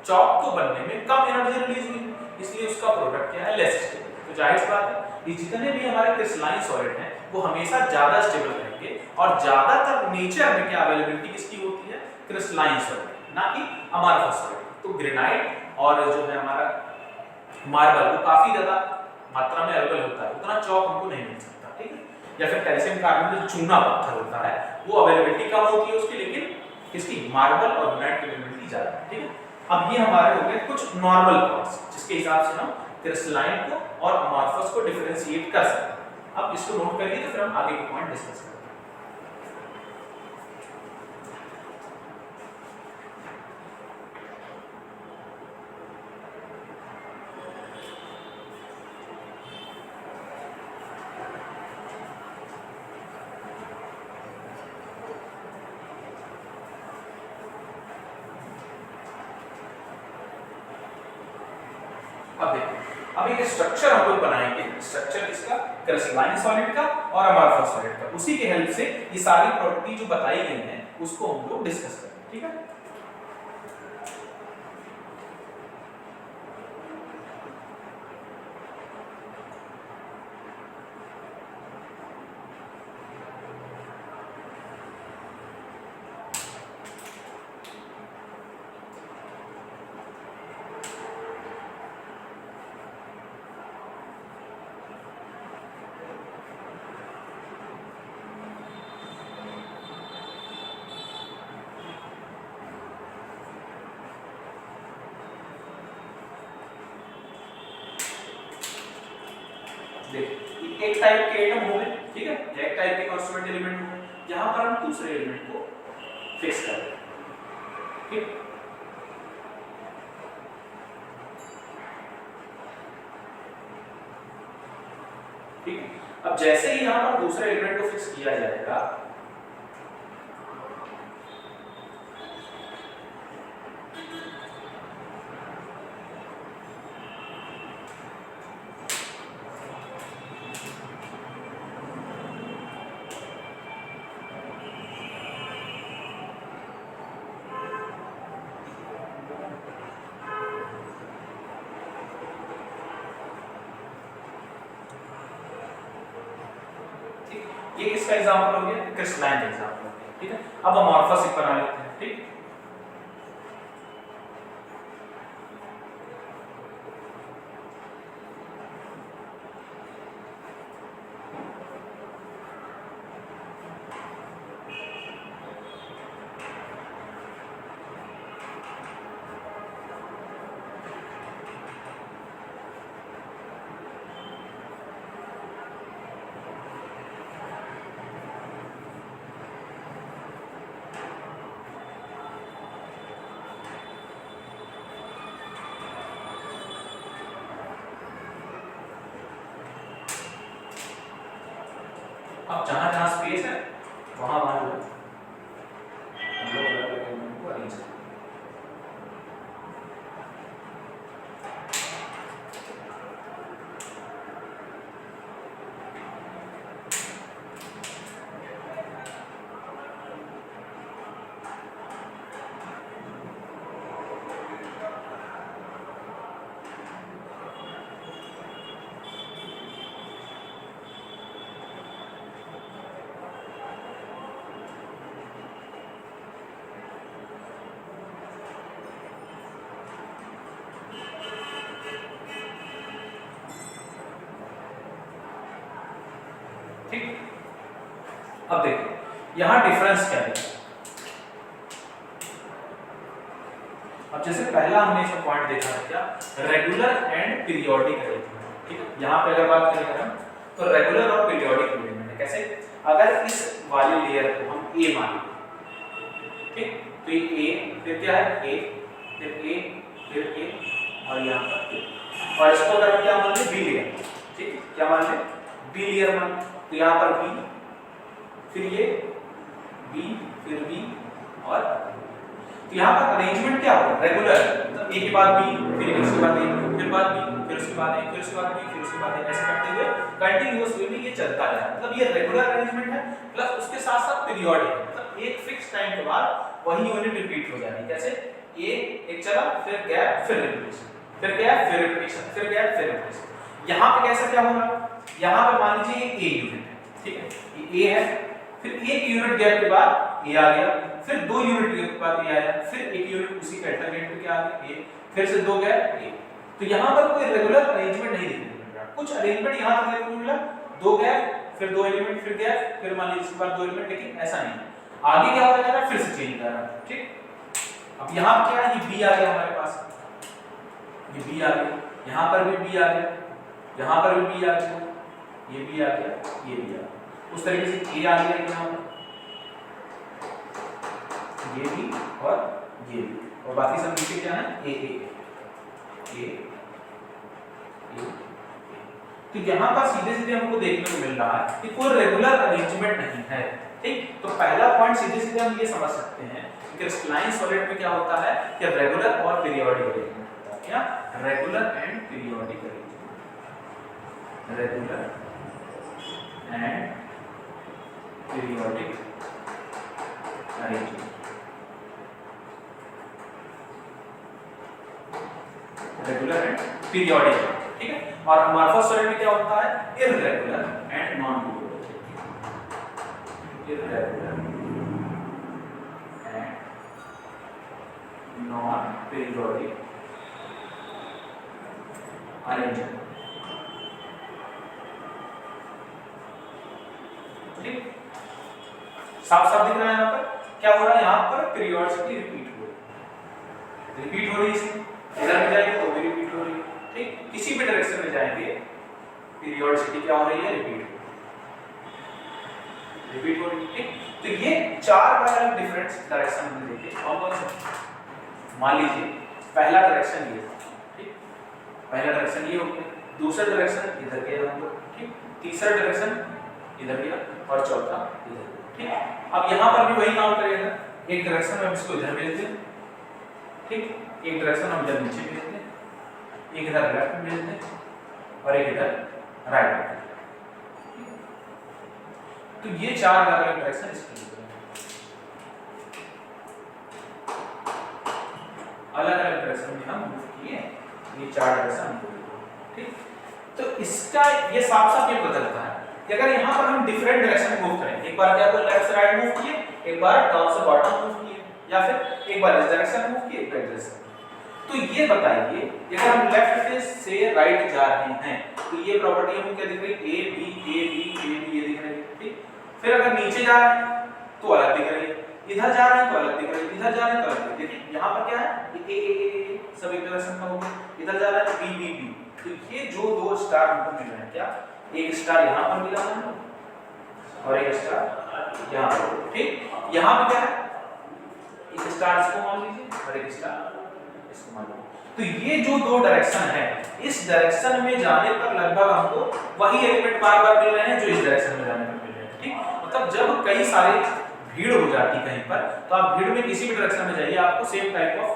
चॉक को बनने में कम एनर्जी रिलीज हुई है, इसलिए उसका प्रोडक्ट क्या है, लेस स्टेबल। तो जाहिर सी बात है ये जितने भी हमारे क्रिस्टलाइन सॉलिड हैं वो हमेशा ज्यादा स्टेबल रहेंगे, और ज्यादातर नेचर में क्या अवेलेबिलिटी किसकी होती है, क्रिस्टलाइन सॉलिड, ना कि अमॉर्फस सॉलिड। तो ग्रेनाइट और जो है हमारा मार्बल वो काफी ज्यादा मात्रा में अवेलेबल होता है, उतना चॉक हमको नहीं मिल सकता, ठीक है। या फिर कैल्शियम कार्बोनेट जो चूना पत्थर होता है वो अवेलेबिलिटी कम होती है उसकी, लेकिन किसकी, मार्बल और ग्रेनाइट की अवेलेबिलिटी ज्यादा है, ठीक है। अब ये हमारे हो गए कुछ नॉर्मल पॉइंट्स जिसके हिसाब से हम क्रिस्टलाइन को और अमॉर्फस को डिफरेंशिएट कर सकते हैं। अब इसको नोट करिए तो फिर हम आगे के पॉइंट डिस्कस करेंगे। अब देखिए, अब एक स्ट्रक्चर हम लोग बनाएंगे, स्ट्रक्चर किसका, क्रिस्टलाइन सॉलिड का और अमॉर्फस सॉलिड का। उसी के हेल्प से ये सारी प्रॉपर्टी जो बताई गई हैं उसको हम लोग डिस्कस करेंगे, ठीक है। देखिए एक टाइप के एटम हो गए, ठीक है, या एक टाइप के कांस्टीट्यूएंट एलिमेंट हो गए, यहाँ पर हम दूसरे एलिमेंट को फिक्स कर दें, ठीक। ठीक है, अब जैसे ही यहाँ पर दूसरे एलिमेंट को फिक्स किया जाएगा, ये किसका एग्जांपल हो गया, क्रिस्टलाइन एग्जांपल हो गया, ठीक है। अब अमॉर्फस एक बना लेते हैं, ठीक। अब जहां जहां स्पेस है वहां वहां जो है हम लोग अलग अलग एलिमेंट को अरेंज करें। ठीक, अब देखिए यहां डिफरेंस क्या है। अब जैसे पहला हमने इसमें पॉइंट देखा था क्या, रेगुलर एंड पीरियोडिक अरेंजमेंट, ठीक है। यहां पे अगर बात करें हम तो रेगुलर और पीरियोडिक अरेंजमेंट है। कैसे, अगर इस वाली लेयर को हम ए मान लें, ठीक, तो ये ए, फिर क्या है ए, फिर ए, फिर ए और यहां पर ए, और इसको अगर हम क्या मान लें बी लेयर, ठीक, क्या मान लें बी लेयर मान, तो यहाँ पर बी, फिर ये बी, फिर बी और तो यहाँ पर अरेंजमेंट क्या होगा, रेगुलर, मतलब ए के बाद बी, फिर उसके बाद ए, फिर बाद बी, फिर उसके बाद ए, फिर उसके बाद बी, फिर उसके बाद ए, ऐसे करते हुए कंटीन्यूअस वे में ये चलता है। मतलब ये रेगुलर अरेंजमेंट है, प्लस उसके साथ साथ पीरियोडिक है, मतलब एक फिक्स टाइम के बाद वही यूनिट रिपीट हो जाएगी। कैसे, ए एक चला, फिर गैप, फिर रिपीटेशन, फिर गैप, फिर रिपीटेशन, फिर गैप, फिर रिपीटेशन। यहाँ पे कैसा क्या होगा, यहाँ पे मान लीजिए ये ए यूनिट है, ठीक है, ये ए है, फिर एक यूनिट गैप के बाद ए आ गया, फिर दो यूनिट गैप के बाद ए आया, फिर एक यूनिट उसी पैटर्न गैप पे क्या आ गया ए, फिर से दो गैप ए। तो यहाँ पर कोई रेगुलर अरेंजमेंट नहीं देखने को मिल रहा, कुछ अरेंजमेंट यहाँ तक देखने को मिला, दो गैप, फिर दो एलिमेंट, फिर गैप, फिर मान लीजिए इसके बाद दो एलिमेंट, लेकिन ऐसा नहीं आगे क्या होता जा रहा है, फिर से चेंज कर रहा है, ठीक। अब यहाँ क्या है, ये बी आ गया हमारे पास, ये बी आ गया, यहाँ पर भी बी आ गया, यहाँ पर भी बी आ गया, ये बी आ गया, ये भी आ गया, उस तरीके से ए आ गया यहाँ पर, ये भी और ये भी, और बाकी सब नीचे क्या है ए ए ए ए। तो यहाँ पर सीधे सीधे हमको देखने को मिल रहा है कि कोई रेगुलर अरेंजमेंट नहीं है, ठीक। तो पहला पॉइंट सीधे सीधे हम ये समझ सकते हैं कि क्रिस्टलाइन सॉलिड में क्या होता है कि रेगुलर और पीरियोडिक अरेंजमेंट होता है, क्या, regular and periodic arrangement, regular and periodic arrangement, regular and periodic, ठीक है। और अमॉर्फस सॉलिड में क्या होता है, irregular and non periodic, irregular and non periodic arrangement, ठीक। साफ साफ दिख रहा है यहाँ पर क्या हो रहा है, यहाँ पर पीरियोडिसिटी रिपीट हो रही है, इसमें इधर में जाएंगे तो भी रिपीट हो रही है, ठीक। किसी भी डायरेक्शन में जाएंगे पीरियोडिसिटी क्या हो रही है, रिपीट हो रही है। ठीक, तो ये चार अलग डिफरेंट डायरेक्शन में देखिए कौन कौन से। मान लीजिए पहला डायरेक्शन ये था, ठीक, पहला डायरेक्शन ये हो गया, दूसरा डायरेक्शन इधर गया हम लोग, ठीक, तीसरा डायरेक्शन इधर गया और चौथा इधर, ठीक। अब यहाँ पर भी वही काम करेगा, एक डायरेक्शन में हम इसको इधर भेज दें, ठीक, एक डायरेक्शन हम इधर नीचे भेज दें, एक इधर लेफ्ट में भेज दें और एक इधर राइट में। तो ये चार अलग अलग डायरेक्शन इसके लिए अलग अलग डायरेक्शन में हम मूव किए, ये चार डायरेक्शन, ठीक। तो इसका ये साफ साफ ये बदलता है कि अगर यहाँ पर हम डिफरेंट डायरेक्शन मूव करें, एक बार क्या लेफ्ट से राइट मूव किए, एक बार टॉप से बॉटम मूव किए, या फिर एक बार इस डायरेक्शन मूव किए, एक बार डायरेक्शन, तो ये बताइए अगर हम लेफ्ट से राइट जा रहे हैं तो ये प्रॉपर्टी हमको क्या दिख रही है, A B A B A B ये दिख रही है, ठीक। फिर अगर नीचे जा रहे हैं तो अलग दिख रही है, इधर जा रहे हैं तो अलग दिख रही है, इधर जा रहे हैं तो अलग दिख रही है। देखिए यहाँ पर क्या है, ए सब एक डायरेक्शन का होगा, इधर जा रहा है बी बी बी, तो ये जो दो स्टार हमको मिल रहे हैं, क्या एक स्टार यहाँ पर मिला है और एक स्टार यहाँ पर, ठीक। यहाँ पे क्या है, इस स्टार इसको मान लीजिए और एक स्टार इसको मान लीजिए। तो ये जो दो डायरेक्शन है, इस डायरेक्शन में जाने पर लगभग हमको वही एलिमेंट बार बार मिल रहे हैं जो इस डायरेक्शन में जाने पर मिल रहे हैं, ठीक। मतलब जब कई सारे भीड़ हो जाती कहीं पर, तो आप भीड़ में किसी भी डायरेक्शन में जाइए आपको सेम टाइप ऑफ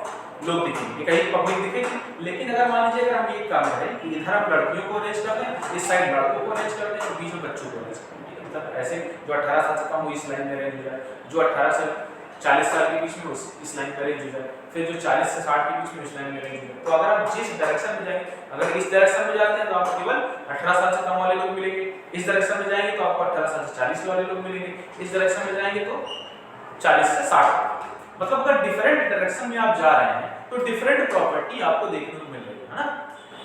लोग दिखेंगे, कहीं पब्लिक दिखेगी। लेकिन अगर मान लीजिए अगर हम ये काम करें कि इधर हम लड़कियों को अरेंज कर दें, इस साइड लड़कों को अरेंज कर दें और बीच में बच्चों को अरेंज कर दें, मतलब ऐसे जो 18 साल से कम हो इस लाइन में अरेंज हो जाए, जो 18 से 40 साल के बीच में इस लाइन में अरेंज हो जाए, फिर जो 40 से 60 के बीच में इस लाइन में अरेंज हो जाए। तो अगर आप जिस डायरेक्शन में जाएंगे, अगर इस डायरेक्शन में जाते हैं तो आपको केवल 18 साल से कम वाले लोग मिलेंगे, इस डायरेक्शन में जाएंगे तो आपको 18 साल से 40 वाले लोग मिलेंगे, इस डायरेक्शन में जाएंगे तो 40 से 60। मतलब अगर डिफरेंट डायरेक्शन में आप जा रहे हैं तो डिफरेंट प्रॉपर्टी आपको देखने को मिल रही है ना।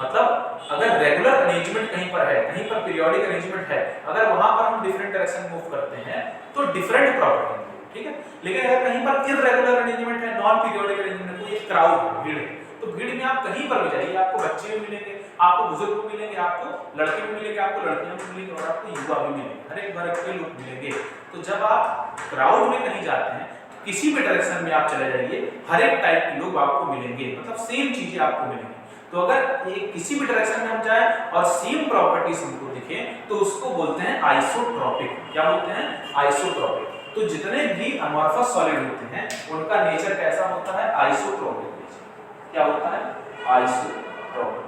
मतलब अगर रेगुलर अरेंजमेंट कहीं पर है, कहीं पर पीरियोडिक अरेंजमेंट है, अगर वहां पर हम डिफरेंट डायरेक्शन मूव करते हैं तो डिफरेंट प्रॉपर्टी, ठीक है। लेकिन अगर कहीं पर इररेगुलर अरेंजमेंट है, नॉन पीरियोडिक अरेंजमेंट, कोई एक क्राउड है, भीड़ है, तो भीड़ में आप कहीं पर भी जाइए आपको बच्चे भी मिलेंगे, आपको बुजुर्ग भी मिलेंगे, आपको लड़के भी मिलेंगे, आपको लड़कियां भी मिलेंगी और आपको युवा भी मिलेंगे, हर एक वर्ग के लोग मिलेंगे। तो जब आप क्राउड में कहीं जाते हैं, किसी भी डायरेक्शन में आप चले जाइए, हर एक टाइप के लोग आपको मिलेंगे, मतलब सेम चीजें आपको मिलेंगी। तो अगर एक किसी भी डायरेक्शन में हम जाए और सेम प्रॉपर्टीज हमको दिखे तो उसको बोलते हैं आइसोट्रोपिक। क्या बोलते हैं, आइसोट्रोपिक। तो जितने भी अमॉर्फस सॉलिड होते हैं उनका नेचर कैसा होता है, आइसोट्रोपिक नेचर। क्या होता है, आइसोट्रोपिक,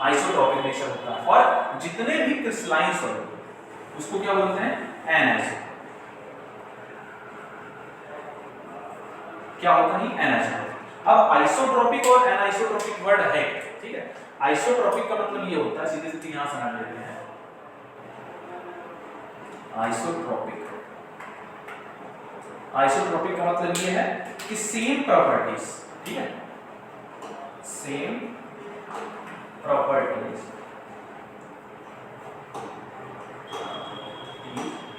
आइसोट्रोपिक नेचर होता है। और जितने भी क्रिस्टलाइन सॉलिड उसको क्या बोलते हैं, एनाइसोट्रोपिक। क्या होता है, एनाइसोट्रोपिक। अब आइसोट्रोपिक और एनाइसोट्रोपिक वर्ड है, ठीक है। आइसोट्रोपिक का मतलब ये होता है, सीधे सीधे यहां समझ लेते हैं, आइसोट्रोपिक, आइसोट्रोपिक का मतलब ये है कि सेम प्रॉपर्टीज, ठीक है, सेम प्रॉपर्टीज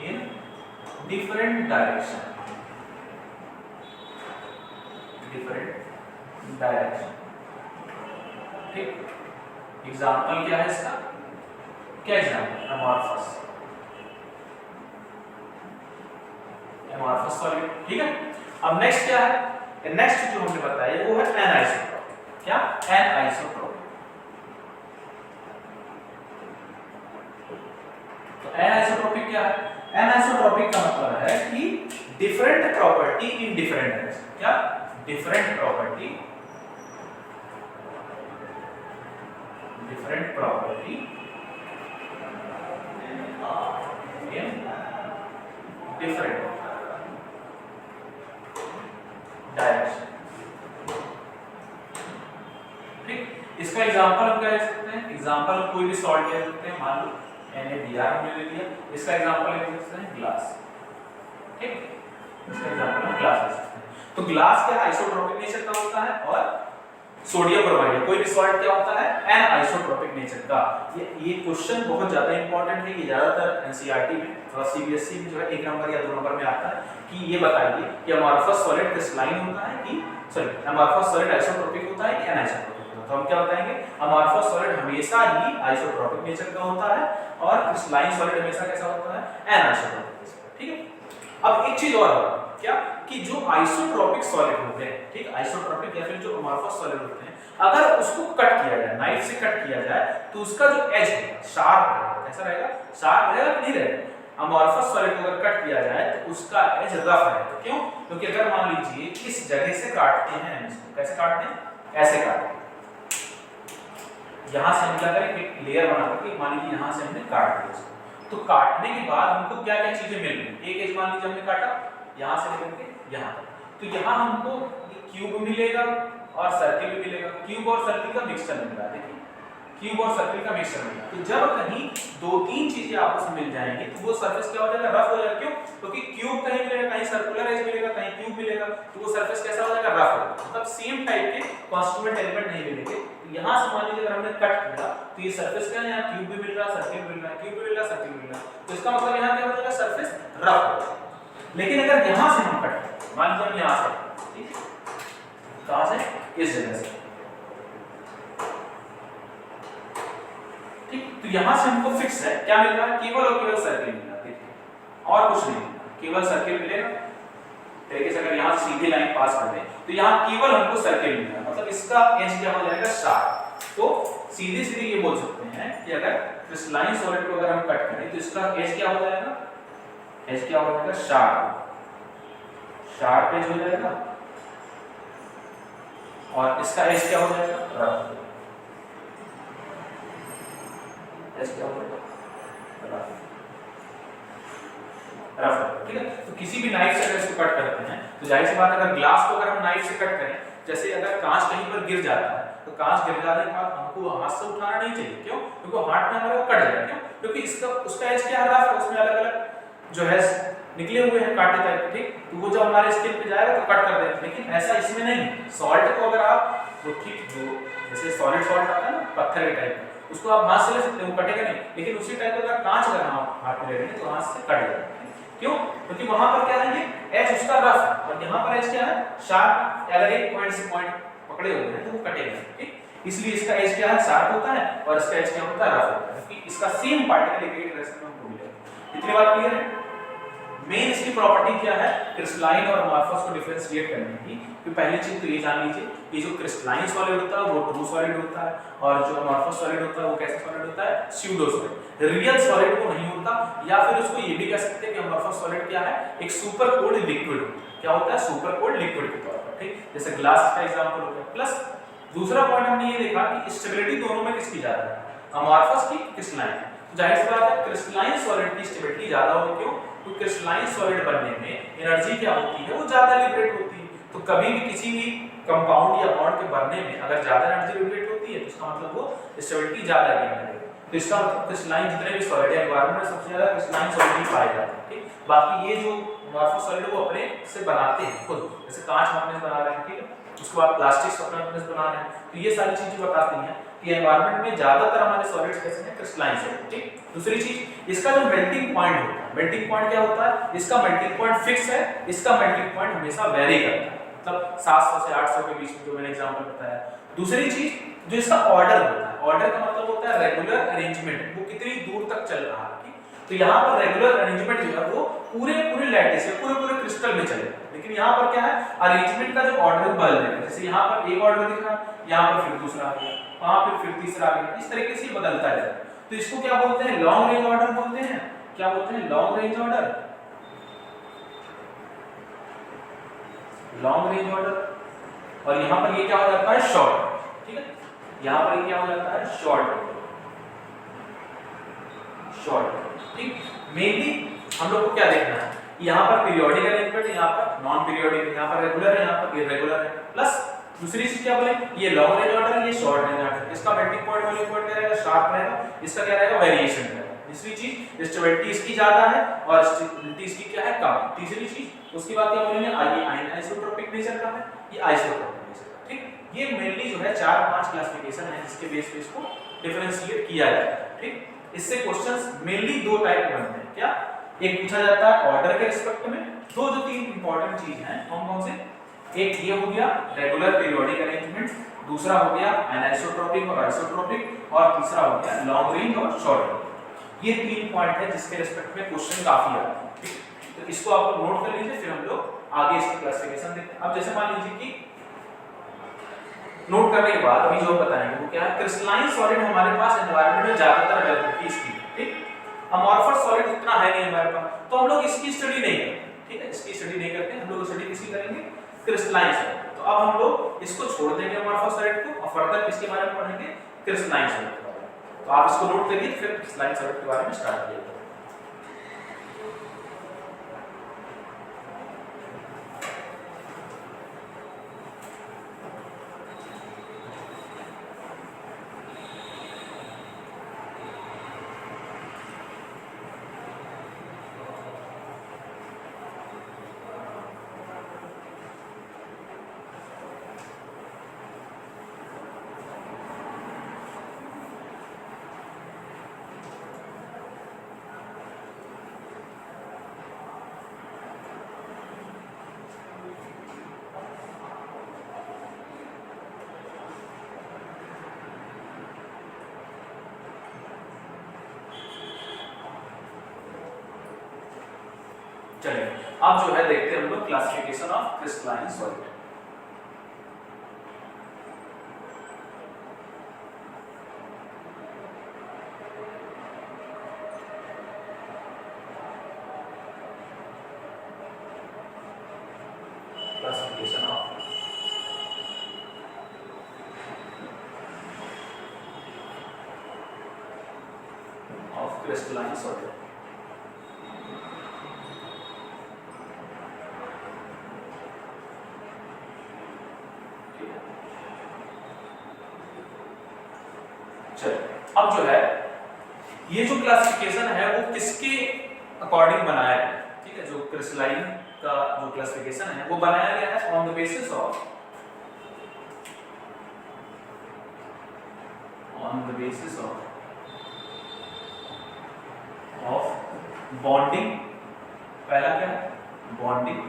इन डिफरेंट डायरेक्शन, डिफरेंट डायरेक्शन, ठीक। एग्जाम्पल क्या है इसका, क्या एग्जाम्पल, अमॉर्फस, अमॉर्फस सॉलिड, ठीक है। अब नेक्स्ट क्या है, नेक्स्ट जो हमने बताया वो है एनाइसोट्रोपिक। क्या, एनाइसोट्रोपिक। तो एनाइसोट्रोपिक क्या है, एनाइसोट्रोपिक का मतलब है कि different property in different direction. क्या, different property, different property in different direction, ठीक। इसका एग्जांपल हम क्या ले सकते हैं, एग्जांपल कोई भी सॉल्ट ले सकते हैं, मान लो NaBr हमने ले लिया, इसका एग्जांपल ले सकते हैं ग्लास, ठीक। इसका एग्जांपल हम ग्लास ले सकते हैं। तो ग्लास क्या आइसोट्रोपिक नेचर का होता है और सोडियम ब्रोमाइड कोई भी सॉल्ट क्या होता है, एन आइसोट्रोपिक नेचर का। ये क्वेश्चन बहुत ज्यादा इंपॉर्टेंट है, ये ज्यादातर एनसीईआरटी में थोड़ा सीबीएसई में जो है 1 नंबर या 2 नंबर में आता है कि ये बताइए कि अमॉर्फस सॉलिड क्रिस्टलाइन होता है कि सॉरी अमॉर्फस सॉलिड आइसोट्रोपिक होता है कि एनाइसोट्रोपिक होता तो हम क्या बताएंगे, अमॉर्फस सॉलिड हमेशा ही आइसोट्रोपिक नेचर का होता है और क्रिस्टलाइन सॉलिड हमेशा कैसा होता है, एनाइसोट्रोपिक नेचर का। ठीक है। अब एक चीज और क्या, कि जो आइसोट्रोपिक सॉलिड होते हैं, ठीक, आइसोट्रोपिक या फिर जो अमॉर्फस सॉलिड होते हैं, अगर उसको कट किया जाए, नाइफ से कट किया जाए, तो उसका जो एज है शार्प रहेगा। कैसा रहेगा, शार्प रहेगा कि नहीं रहेगा। अमॉर्फस सॉलिड को अगर कट किया जाए तो उसका एज रफ रहेगा। क्यों, क्योंकि अगर मान लीजिए इस जगह से काटते हैं इसको, कैसे काटते हैं, ऐसे काटते हैं, यहां से हम क्या करें, एक लेयर बना करके मान लीजिए यहां से हमने काट दिया इसको, तो काटने के बाद हमको क्या क्या चीजें मिल रही, एक एज मान लीजिए हमने काटा यहां से लेकर के यहां तक, तो यहां हमको क्यूब मिलेगा और सर्किल भी मिलेगा। क्यूब और सर्किल का मिक्सचर मिल रहा है, देखिए क्यूब और सर्किल का मिक्सचर मिल रहा है। तो जब कहीं दो तीन चीजें आपस में मिल जाएंगी तो वो सरफेस क्या हो जाएगा, रफ हो जाएगा। क्यों, क्योंकि क्यूब कहीं मिलेगा, कहीं सर्कुलर एज मिलेगा, कहीं क्यूब मिलेगा, तो वो सरफेस कैसा हो जाएगा, रफ हो जाएगा। मतलब सेम टाइप के कॉन्स्टिट्यूएंट एलिमेंट नहीं मिलेंगे। तो यहां से मान लीजिए अगर हमने कट किया तो ये सरफेस क्या है, यहाँ क्यूब भी मिल रहा है, सर्किल भी मिल रहा है, क्यूब भी मिल रहा है, सर्किल भी मिल रहा है, तो इसका मतलब यहाँ क्या हो जाएगा, सरफेस रफ हो जाएगा। लेकिन अगर यहां से हम कट करें, मान लीजिए हम यहां से, ठीक, कहां से, इस जगह से, ठीक, तो यहां से हमको फिक्स है क्या मिल रहा है, केवल और केवल सर्किल मिल रहा है, और कुछ नहीं, केवल सर्किल मिलेगा। तरीके से अगर यहां सीधी लाइन पास कर दें तो यहां केवल हमको सर्किल मिल रहा है, मतलब इसका एज क्या हो जाएगा, शार्प। तो सीधे सीधे ये बोल सकते हैं कि अगर क्रिस्टलाइन सॉलिड को अगर हम कट करें तो इसका एज क्या हो जाएगा, एज क्या हो जाएगा, शार्प, शार्प एज हो जाएगा, और इसका एज क्या हो जाएगा, रफ, एज क्या हो जाएगा, रफ, रफ। ठीक है। तो किसी भी नाइफ से अगर इसको कट करते हैं तो जाहिर सी बात है, अगर ग्लास को अगर हम नाइफ से कट करें, जैसे अगर कांच कहीं पर गिर जाता है तो कांच गिर जाने के बाद हमको हाथ से उठाना नहीं चाहिए। क्यों, क्योंकि हाथ में हमारा वो कट जाएगा। क्यों, क्योंकि इसका उसका एज क्या रफ है, उसमें अलग अलग जो है निकले हुए हैं कांटे टाइप, ठीक, तो वो जब हमारे स्किन पे जाएगा तो कट कर देगा। लेकिन ऐसा इसमें नहीं, सॉल्ट को अगर आप वो ठीक जो जैसे सॉलिड सॉल्ट आता है ना पत्थर के टाइप, उसको आप हाथ से ले सकते हो, वो कटेगा नहीं। लेकिन उसी टाइप का अगर कांच अगर हम हाथ में ले लेंगे तो हाथ से कट जाएगा। क्यों, क्योंकि वहां पर क्या है, ये एज उसका रफ है और यहाँ पर एज क्या है, शार्प। अगर एक पॉइंट से पॉइंट पकड़े हुए हैं तो वो कटेगा, ठीक, इसलिए इसका एज क्या है, शार्प होता है, और इसका एज क्या होता है, रफ होता है, क्योंकि इसका सेम पार्टिकल एक डायरेक्शन में हमको मिलेगा। इतनी बात क्लियर है। मेन इसकी प्रॉपर्टी क्या है, क्रिस्टलाइन और अमॉर्फस को डिफरेंशिएट करने की। तो पहली चीज तो ये जान लीजिए कि जो क्रिस्टलाइन सॉलिड होता है वो ट्रू सॉलिड होता है, और जो अमॉर्फस सॉलिड होता है वो कैसा सॉलिड होता है, स्यूडो सॉलिड। रियल सॉलिड वो नहीं होता, या फिर उसको ये भी कह सकते हैं कि अमॉर्फस सॉलिड क्या है, एक सुपर कोल्ड लिक्विड। क्या होता है, सुपर कोल्ड लिक्विड के तौर पर, ठीक, जैसे ग्लास का एग्जांपल हो गया। प्लस दूसरा पॉइंट हमने ये देखा कि स्टेबिलिटी दोनों में किसकी ज्यादा है, अमॉर्फस की, क्रिस्टलाइन की। तो जाहिर सी बात है क्रिस्टलाइन सॉलिड की स्टेबिलिटी ज्यादा होगी। क्यों, क्योंकि क्रिस्टलाइन सॉलिड बनने में एनर्जी क्या होती है, वो ज्यादा लिबरेट होती है। तो कभी भी किसी भी कंपाउंड या बॉन्ड के बनने में अगर ज्यादा एनर्जी लिबरेट होती है तो इसका मतलब वो स्टेबिलिटी ज्यादा गेन करेगा। तो इसका मतलब क्रिस्टलाइन जितने भी सॉलिड है एनवायरनमेंट में सबसे ज्यादा क्रिस्टलाइन सॉलिड ही पाए जाते हैं, ठीक। बाकी ये जो अमॉर्फस सॉलिड वो अपने से बनाते हैं खुद, जैसे कांच हम अपने से बना रहे हैं, ठीक है, उसके बाद प्लास्टिक्स अपने से बना रहे हैं, तो ये सारी चीजें बताती हैं कि एनवायरनमेंट में ज्यादातर हमारे सॉलिड्स कैसे हैं, क्रिस्टलाइन सॉलिड, ठीक। दूसरी चीज, इसका जो मेल्टिंग पॉइंट होता है, मेल्टिंग पॉइंट क्या होता है, इसका मेल्टिंग पॉइंट फिक्स है, इसका मेल्टिंग पॉइंट हमेशा वेरी करता है, मतलब 700 से 800 के बीच में, जो मैंने एग्जांपल बताया। दूसरी चीज, जो इसका ऑर्डर होता है, ऑर्डर का मतलब होता है रेगुलर अरेंजमेंट, वो कितनी दूर तक चल रहा है, ठीक। तो यहाँ पर रेगुलर अरेंजमेंट जो है वो पूरे लैटिस या पूरे क्रिस्टल में चलेगा। लेकिन यहाँ पर क्या है, अरेंजमेंट का जो ऑर्डर बदल जाएगा, जैसे यहाँ पर एक ऑर्डर दिख रहा है, यहाँ पर फिर दूसरा आ गया, वहां फिर तीसरा आ गया, इस तरीके से बदलता है। तो इसको क्या बोलते हैं, लॉन्ग रेंज ऑर्डर बोलते हैं। क्या बोलते हैं, long range order, long range order. और यहाँ पर ये क्या हो जाता है, शॉर्ट, ठीक है, यहाँ पर ये क्या हो जाता है, शॉर्ट, ठीक। मेनली हम लोग को क्या देखना है, यहाँ पर पीरियोडिक अरेंजमेंट, यहाँ पर नॉन पीरियोडिक, यहाँ पर रेगुलर है, यहाँ पर इरेगुलर है। प्लस दूसरी चीज क्या बोले, ये लॉन्ग रेंज ऑर्डर है, ये शॉर्ट रेंज ऑर्डर। इसका मेल्टिंग पॉइंट वैल्यू पॉइंट क्या रहेगा, शार्प रहेगा, इसका क्या रहेगा, वेरिएशन रहेगा। तीसरी चीज, स्टेबिलिटी इसकी ज्यादा है और स्टेबिलिटी इसकी क्या है, कम। तीसरी चीज उसकी बात क्या बोलेंगे, ये आइसोट्रोपिक नेचर का है, ये आइसोट्रोपिक नेचर का, ठीक। ये मेनली जो है 4-5 क्लासिफिकेशन है जिसके बेस पे इसको डिफरेंशिएट किया जाता है, ठीक। इससे क्वेश्चंस मेनली दो टाइप के बनते हैं। क्या, एक पूछा जाता है ऑर्डर के रिस्पेक्ट में, जो तीन इंपॉर्टेंट चीज हैं कौन कौन से, एक ये हो गया रेगुलर पीरियोडिक अरेंजमेंट, दूसरा हो गया एनिसोट्रोपिक और आइसोट्रोपिक, और तीसरा हो गया लॉन्ग रेंज और शॉर्ट रेंज। ये 3 पॉइंट है जिसके रिस्पेक्ट में क्वेश्चन काफी आता है, ठीक है। तो इसको आप नोट कर लीजिए, फिर हम लोग आगे इसकी क्लासिफिकेशन देखते हैं। अब जैसे मान लीजिए कि नोट करने के बाद अभी जो बताएंगे वो क्या है, क्रिस्टलाइन सॉलिड हमारे पास एनवायरनमेंट में ज्यादातर अवेलेबिलिटी इसकी, ठीक। अमॉर्फस सॉलिड उतना है नहीं हमारे पास, तो हम लोग इसकी स्टडी नहीं करते, ठीक है, इसकी स्टडी नहीं करते, हम लोग स्टडी किसकी करेंगे, क्रिस्टलाइन सॉलिड। तो अब हम लोग इसको छोड़ देंगे अमॉर्फस सॉलिड को और फर्दर किसके बारे में पढ़ेंगे, क्रिस्टलाइन सॉलिड के बारे में। तो आप इसको नोट करिए, फिर क्रिस्टलाइन सॉलिड के बारे में स्टार्ट करिए। चलिए अब जो है देखते हैं हम लोग classification of crystalline solid. Classification of crystalline solid. अब जो है ये जो क्लासिफिकेशन है वो किसके अकॉर्डिंग बनाया गया है, ठीक है। जो क्रिस्टलाइन का जो क्लासिफिकेशन है वो बनाया गया है on the basis of bonding. पहला क्या है, बॉन्डिंग,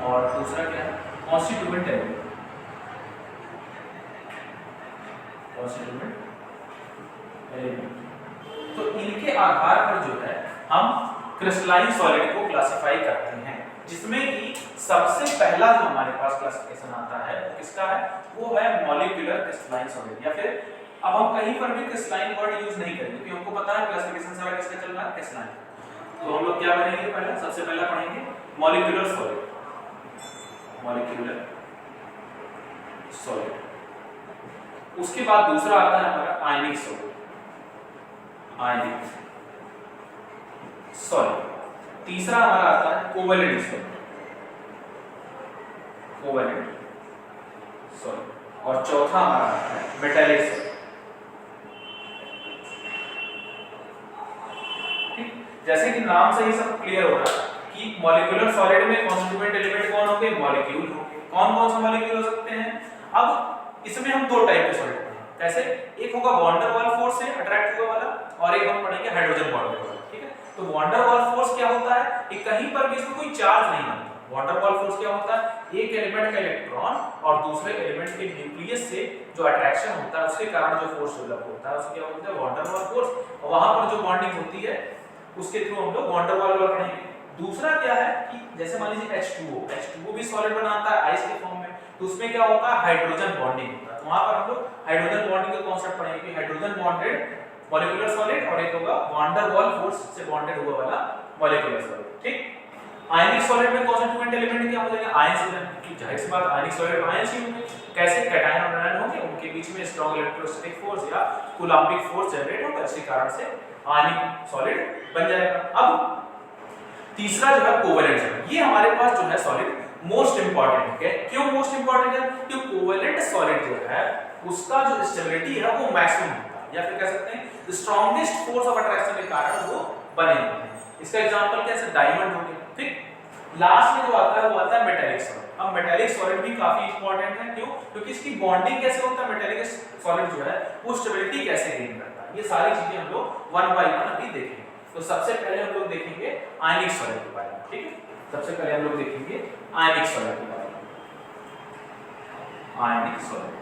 और दूसरा क्या है, कॉन्स्टिट्यूएंट एलिमेंट। तो इनके आधार पर जो है हम क्रिस्टलाइन सॉलिड को क्लासिफाई करते हैं, जिसमें कि सबसे पहला जो हमारे पास क्लासिफिकेशन आता है वो किसका है, वो है मॉलिक्यूलर क्रिस्टलाइन सॉलिड। या फिर अब हम कहीं पर भी क्रिस्टलाइन वर्ड यूज नहीं करेंगे क्योंकि हमको पता है क्लासिफिकेशन सारा किसका चल रहा है, क्रिस्टलाइन। तो हम लोग क्या पढ़ेंगे, पहले सबसे पहला पढ़ेंगे मॉलिक्यूलर सॉलिड, मॉलिक्यूलर सॉलिड। उसके बाद दूसरा आता है हमारा आयनिक सॉलिड, आयनिक सॉलिड। तीसरा हमारा आता है कोवेलेंट सॉलिड, कोवेलेंट सॉलिड। और चौथा हमारा आता है मेटालिक सॉलिड, ठीक। जैसे कि नाम से ही सब क्लियर हो रहा है कि मॉलिक्यूलर सॉलिड में कॉन्स्टिट्यूएंट एलिमेंट कौन होंगे, मॉलिक्यूल होंगे। कौन कौन से मॉलिक्यूल हो सकते हैं, अब इसमें हम दो टाइप के सॉलिड पढ़ेंगे। कैसे, एक होगा वॉन डर वाल फोर्स से अट्रैक्ट हुआ वाला, और एक हम पढ़ेंगे हाइड्रोजन बॉन्डेड वाला, ठीक है। तो वॉन डर वाल फोर्स क्या होता है, कि कहीं पर भी इसमें कोई चार्ज नहीं होता। वॉन डर वाल फोर्स क्या होता है, एक एलिमेंट का इलेक्ट्रॉन और दूसरे एलिमेंट के न्यूक्लियस से जो अट्रैक्शन होता है उसके कारण जो फोर्स डेवलप होता है उसको क्या बोलते हैं, वॉन डर वाल फोर्स। और वहां पर जो बॉन्डिंग होती है उसके थ्रू हम लोग वॉन डर वाल वाला पढ़ेंगे। दूसरा क्या है कि जैसे मान लीजिए H2O भी सॉलिड बनाता है आइस के फॉर्म में, तो उसमें क्या होता है, हाइड्रोजन बॉन्डिंग होता है। तो वहां पर हम लोग हाइड्रोजन बॉन्डिंग का कांसेप्ट पढ़ेंगे कि हाइड्रोजन बॉन्डेड मॉलिक्यूलर सॉलिड, और एक होगा वॉन डर वाल फोर्स से बॉन्डेड हुआ वाला मॉलिक्यूलर सॉलिड, ठीक। आयनिक सॉलिड में कॉन्स्टिट्यूएंट एलिमेंट क्या हो जाएगा, आयंस हो जाएंगे, क्योंकि जाहिर सी बात आयनिक सॉलिड आयंस ही होंगे। कैसे, कैटायन और एनायन होंगे, उनके बीच में स्ट्रांग इलेक्ट्रोस्टैटिक फोर्स या कूलम्बिक फोर्स जनरेट होगा, इसी कारण से आयनिक सॉलिड बन जाएगा। अब तीसरा जो है कोवेलेंट सॉलिड, ये हमारे पास जो है सॉलिड मोस्ट इंपॉर्टेंट है। क्यों मोस्ट इंपॉर्टेंट है, क्योंकि कोवेलेंट सॉलिड जो है उसका जो स्टेबिलिटी है वो मैक्सिमम होता है, या फिर कह सकते हैं स्ट्रॉन्गेस्ट फोर्स ऑफ अट्रैक्शन के कारण वो बने होते हैं। इसका एग्जांपल कैसे, डायमंड हो गया, ठीक। लास्ट में जो आता है वो आता है मेटालिक सॉलिड। अब मेटालिक सॉलिड भी काफी इंपॉर्टेंट है, क्यों, क्योंकि इसकी बॉन्डिंग कैसे होता है, मेटालिक सॉलिड जो है वो स्टेबिलिटी कैसे गेन करता है। ये सारी चीजें हम लोग वन बाय वन अभी देखेंगे। तो सबसे पहले हम लोग देखेंगे आयनिक सॉलिड के बारे में, ठीक है। सबसे पहले हम लोग देखेंगे आयनिक सॉलिड के बारे में। आयनिक सॉलिड।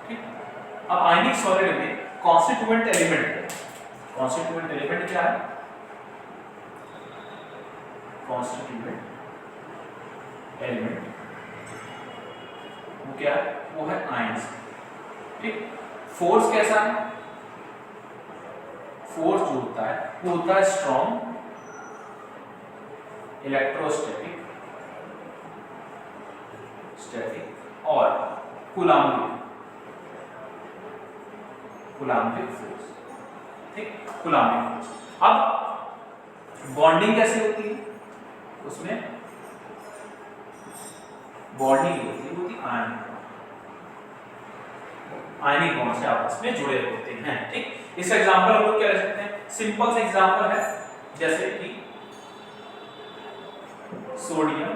ठीक, अब आयनिक सॉलिड में कॉन्स्टिट्यूएंट एलिमेंट, कॉन्स्टिट्यूएंट एलिमेंट क्या है? कॉन्स्टिट्यूएंट एलिमेंट वो क्या है? वो है आयंस। ठीक, फोर्स कैसा है? फोर्स जो होता है वो होता है स्ट्रॉन्ग इलेक्ट्रोस्टैटिक, स्टैटिक और कूलाम्बिक, कूलाम्बिक फोर्स। ठीक, कूलाम्बिक फोर्स। अब बॉन्डिंग कैसे होती है? उसमें बॉन्डिंग होती है आयनिक बॉन्ड से आपस में जुड़े होते हैं। ठीक, इसका एग्जांपल हम लोग क्या ले सकते हैं? सिंपल सा एग्जांपल है जैसे कि सोडियम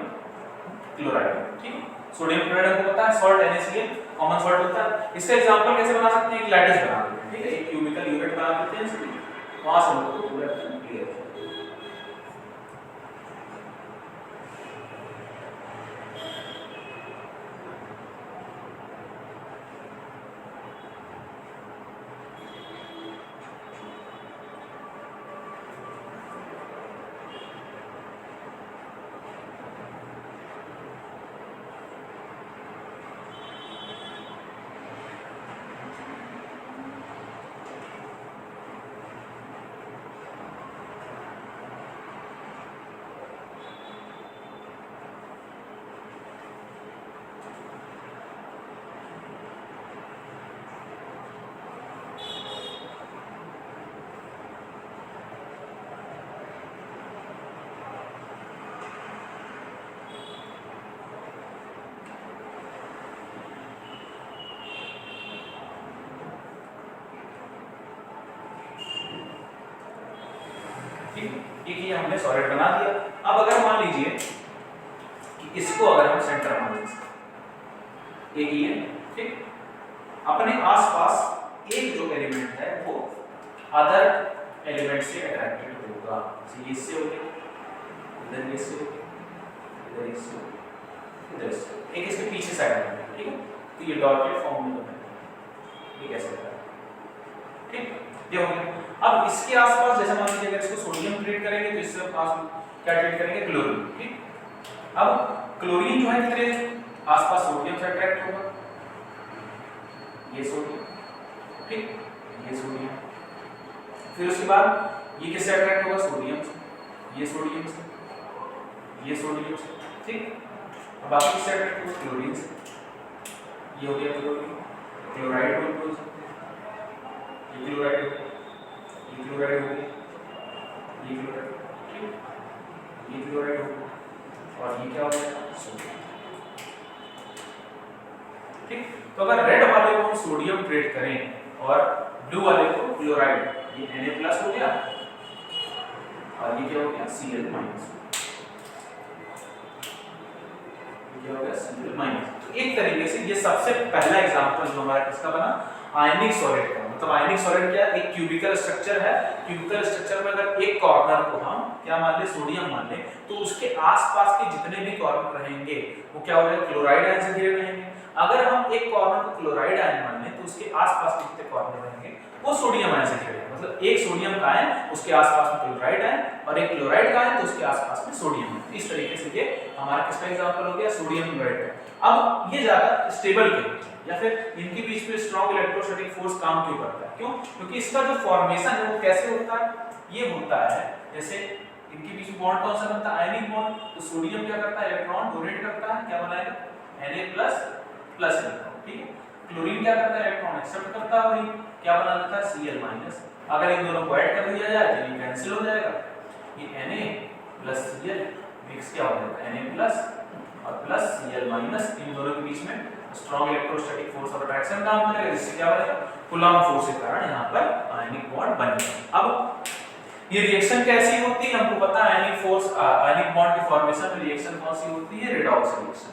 क्लोराइड। ठीक, सोडियम क्लोराइड आपको पता है सॉल्ट NaCl कॉमन सॉल्ट होता है। इसका एग्जांपल कैसे बना सकते हैं? एक लैटिस बना देते हैं। ठीक है, एक क्यूबिकल यूनिट बना देते हैं इसकी, वहां से हम लोग को पूरा क्लियर है। एक ये हमने सॉलिड बना दिया। अब अगर मान लीजिए कि इसको अगर हम सेंटर मान लीजिए, एक ये, ठीक, अपने आसपास एक जो एलिमेंट है वो अदर एलिमेंट से अट्रैक्टेड होगा। ये इससे हो गया, इधर इससे हो गया, इधर इससे हो गया, इधर इससे, एक इसके पीछे साइड में, ठीक है। तो ये डॉटेड फॉर्म में बना, ये कैसे होता है? ठीक, ये हो गया। अब इसके आसपास जैसे मान लीजिए अगर इसको सोडियम ट्रीट करेंगे तो इससे पास क्या ट्रीट करेंगे? क्लोरीन। ठीक, अब क्लोरीन जो है कितने आसपास सोडियम से अट्रैक्ट होगा, ये सोडियम, ठीक, ये सोडियम, फिर उसके बाद ये किससे अट्रैक्ट होगा? सोडियम से, ये सोडियम से, ये सोडियम से, ठीक। अब बाकी किससे अट्रैक्ट होगा? क्लोरीन से, ये हो गया क्लोरीन, क्लोराइड बोल सकते हैं, ये क्लोराइड हो गया, ये क्लोराइड हो गया, ये क्लोराइड, ठीक, ये क्लोराइड हो गया और ये क्या हो गया? सोडियम। ठीक, तो अगर रेड वाले को हम सोडियम ट्रीट करें और ब्लू वाले को क्लोराइड, ये Na+ हो गया और ये क्या हो गया? Cl-, ये हो गया Cl-। तो एक तरीके से ये सबसे पहला एग्जांपल जो हमारा किसका बना? आयनिक सॉलिड का। मतलब आयनिक सॉलिड क्या? एक क्यूबिकल स्ट्रक्चर है। क्यूबिकल स्ट्रक्चर में अगर एक कॉर्नर को हम क्या मान ले? सोडियम मान ले, तो उसके आसपास के जितने भी कॉर्नर रहेंगे वो क्या हो जाएगा? क्लोराइड आयन से घिरे रहेंगे। अगर हम एक कॉर्नर को क्लोराइड आयन मान लें तो उसके आसपास के जितने कॉर्नर रहेंगे वो सोडियम आयन से घिरे रहेंगे। मतलब एक सोडियम का आयन उसके आसपास में क्लोराइड आयन और एक क्लोराइड का आयन तो उसके आसपास में सोडियम है। इस तरीके से ये हमारा किसका एग्जांपल हो गया? सोडियम क्लोराइड का। अब ये ज्यादा स्टेबल क्यों या फिर इनके बीच में स्ट्रॉन्ग इलेक्ट्रोस्टैटिक फोर्स काम क्यों करता है? क्यों? क्योंकि इसका जो फॉर्मेशन है वो कैसे होता है? ये होता है जैसे इनके बीच में बॉन्ड कौन सा बनता है? Ionic bond. तो सोडियम क्या करता है? इलेक्ट्रॉन डोनेट करता है, क्या बनाएगा? Na+ इलेक्ट्रॉन, ठीक है। क्लोरीन क्या करता है? इलेक्ट्रॉन एक्सेप्ट करता है, वही क्या बना देता है? Cl-। अगर इन दोनों को ऐड कर दिया जाए तो ये कैंसिल हो जाएगा, ये Na+ Cl मिक्स क्या हो जाएगा? Na+ और प्लस Cl-। इन दोनों के बीच में strong electrostatic force of attraction काम करेगा, जिससे क्या बनेगा? कूलम्ब फोर्स के कारण यहाँ पर आयनिक बॉन्ड बनेगा। अब ये रिएक्शन कैसी होती है? हमको पता है आयनिक फोर्स, आयनिक बॉन्ड के फॉर्मेशन में रिएक्शन कौन सी होती है? Redox reaction.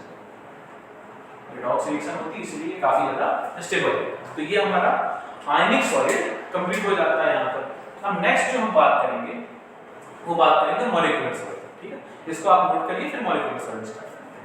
रेडॉक्स रिएक्शन होती है, इसलिए काफी ज्यादा स्टेबल है। तो ये हमारा आयनिक सॉलिड कंप्लीट हो जाता है यहाँ पर। अब नेक्स्ट जो हम बात करेंगे वो बात करेंगे मॉलिक्यूलर सॉलिड, ठीक है। इसको आप नोट करिए, फिर मॉलिक्यूलर सॉलिड स्टार्ट करेंगे।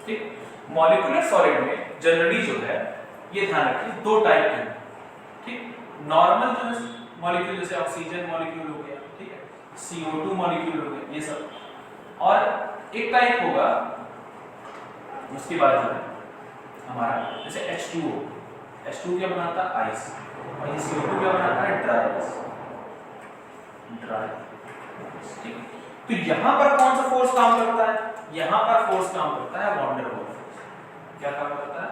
ठीक। मॉलिक्यूलर सॉलिड में जनरली जो है ये ध्यान रखिए दो टाइप के हैं, ठीक। नॉर्मल जो है मॉलिक्यूल जैसे ऑक्सीजन मॉलिक्यूल हो गया, ठीक है, CO2 मॉलिक्यूल हो गया, ये सब। और एक टाइप होगा उसके बाद जो है हमारा जैसे H2O, H2 क्या बनाता है आइस, और ये CO2 क्या बनाता है ड्राई, ठीक। तो यहां पर कौन सा फोर्स काम करता है, यहां पर फोर्स काम करता है वॉन डेर वाल्स फोर्स। क्या काम करता है,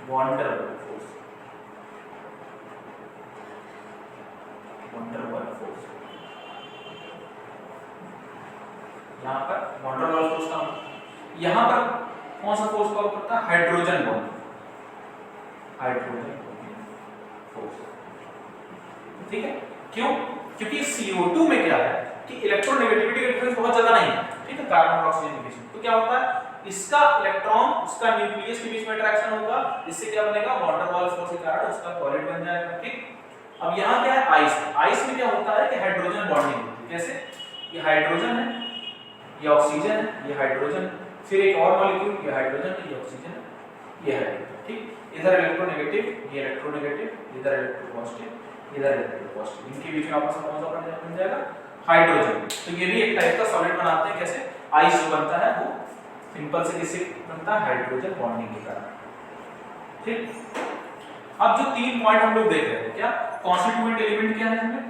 van der Waals force, van der Waals force. यहां पर वॉन डेर वाल्स फोर्स काम, यहां पर कौन सा फोर्स काम करता है, हाइड्रोजन बॉन्ड, हाइड्रोजन फोर्स, ठीक है। क्यों, क्योंकि CO2 में क्या है कि इलेक्ट्रोनेगेटिविटी का डिफरेंस बहुत ज्यादा नहीं है, ठीक है, कार्बन और ऑक्सीजन के बीच में। तो क्या होता है, इसका इलेक्ट्रॉन उसका न्यूक्लियस के बीच में अट्रैक्शन होगा, इससे क्या बनेगा, वॉन डेर वाल्स फोर्स के कारण उसका सॉलिड बन जाएगा, ठीक। अब यहाँ क्या है, आइस, आइस में क्या होता है कि हाइड्रोजन बॉन्डिंग होती है। कैसे, ये हाइड्रोजन है, ये ऑक्सीजन है, ये हाइड्रोजन, फिर एक और मॉलिक्यूल, ये हाइड्रोजन है, ये ऑक्सीजन है, ये हाइड्रोजन, ठीक। इधर इलेक्ट्रोनेगेटिव, ये इलेक्ट्रोनेगेटिव, इधर इलेक्ट्रोपॉजिटिव, इधर इलेक्ट्रोपॉजिटिव, इनके बीच में आपस में कौन सा बन जाएगा, हाइड्रोजन। तो ये भी एक टाइप का सॉलिड बनाते हैं। कैसे, आइस जो बनता है वो सिंपल से किससे बनता है, हाइड्रोजन बॉन्डिंग के कारण, ठीक। अब जो तीन पॉइंट हम लोग देख रहे थे, क्या कॉन्स्टिट्यूएंट एलिमेंट क्या है इसमें,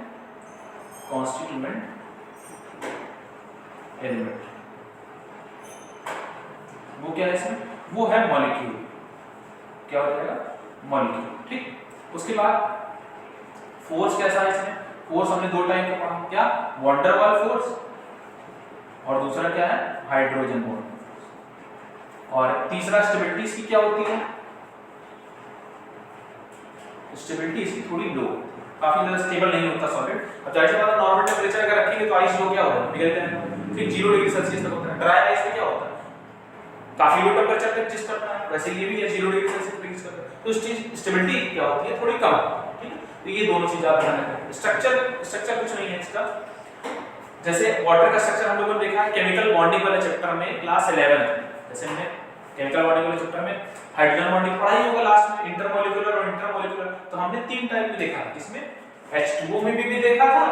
कॉन्स्टिट्यूएंट एलिमेंट वो क्या है इसमें, वो है मॉलिक्यूल, क्या हो जाएगा, मॉलिक्यूल, ठीक। उसके बाद फोर्स कैसा है इसमें, फोर्स हमने दो टाइप का पढ़ा, क्या, वॉन डेर वाल्स फोर्स, और दूसरा क्या है, हाइड्रोजन बॉन्ड फोर्स। और तीसरा स्टेबिलिटी इसकी क्या होती है, स्टेबिलिटी इसकी थोड़ी लो, काफी ज्यादा स्टेबल नहीं होता सॉलिड। अब जाहिर सी बात है नॉर्मल टेंपरेचर अगर रखेंगे तो आइस जो क्या होगा, पिघल जाएगा, फिर 0 डिग्री सेल्सियस तक होता है। ड्राई आइस में क्या होता है, काफी लो टेंपरेचर पे एग्जिस्ट करता है, वैसे ये भी 0 डिग्री सेल्सियस पे एग्जिस्ट करता है। तो इसकी स्टेबिलिटी क्या होती है, थोड़ी कम, ठीक है। तो ये दोनों चीज आप ध्यान रखें। स्ट्रक्चर कुछ नहीं है इसका, जैसे वाटर का स्ट्रक्चर हम लोगों ने देखा है केमिकल बॉन्डिंग वाले चैप्टर में क्लास 11, जैसे हमने केमिकल बॉन्डिंग वाले चैप्टर में हाइड्रोजन बॉन्डिंग पढ़ाई होगा लास्ट में, इंटरमॉलिक्यूलर और इंटरमॉलिक्यूलर। तो हमने तीन टाइप में देखा, इसमें H2O में भी देखा था,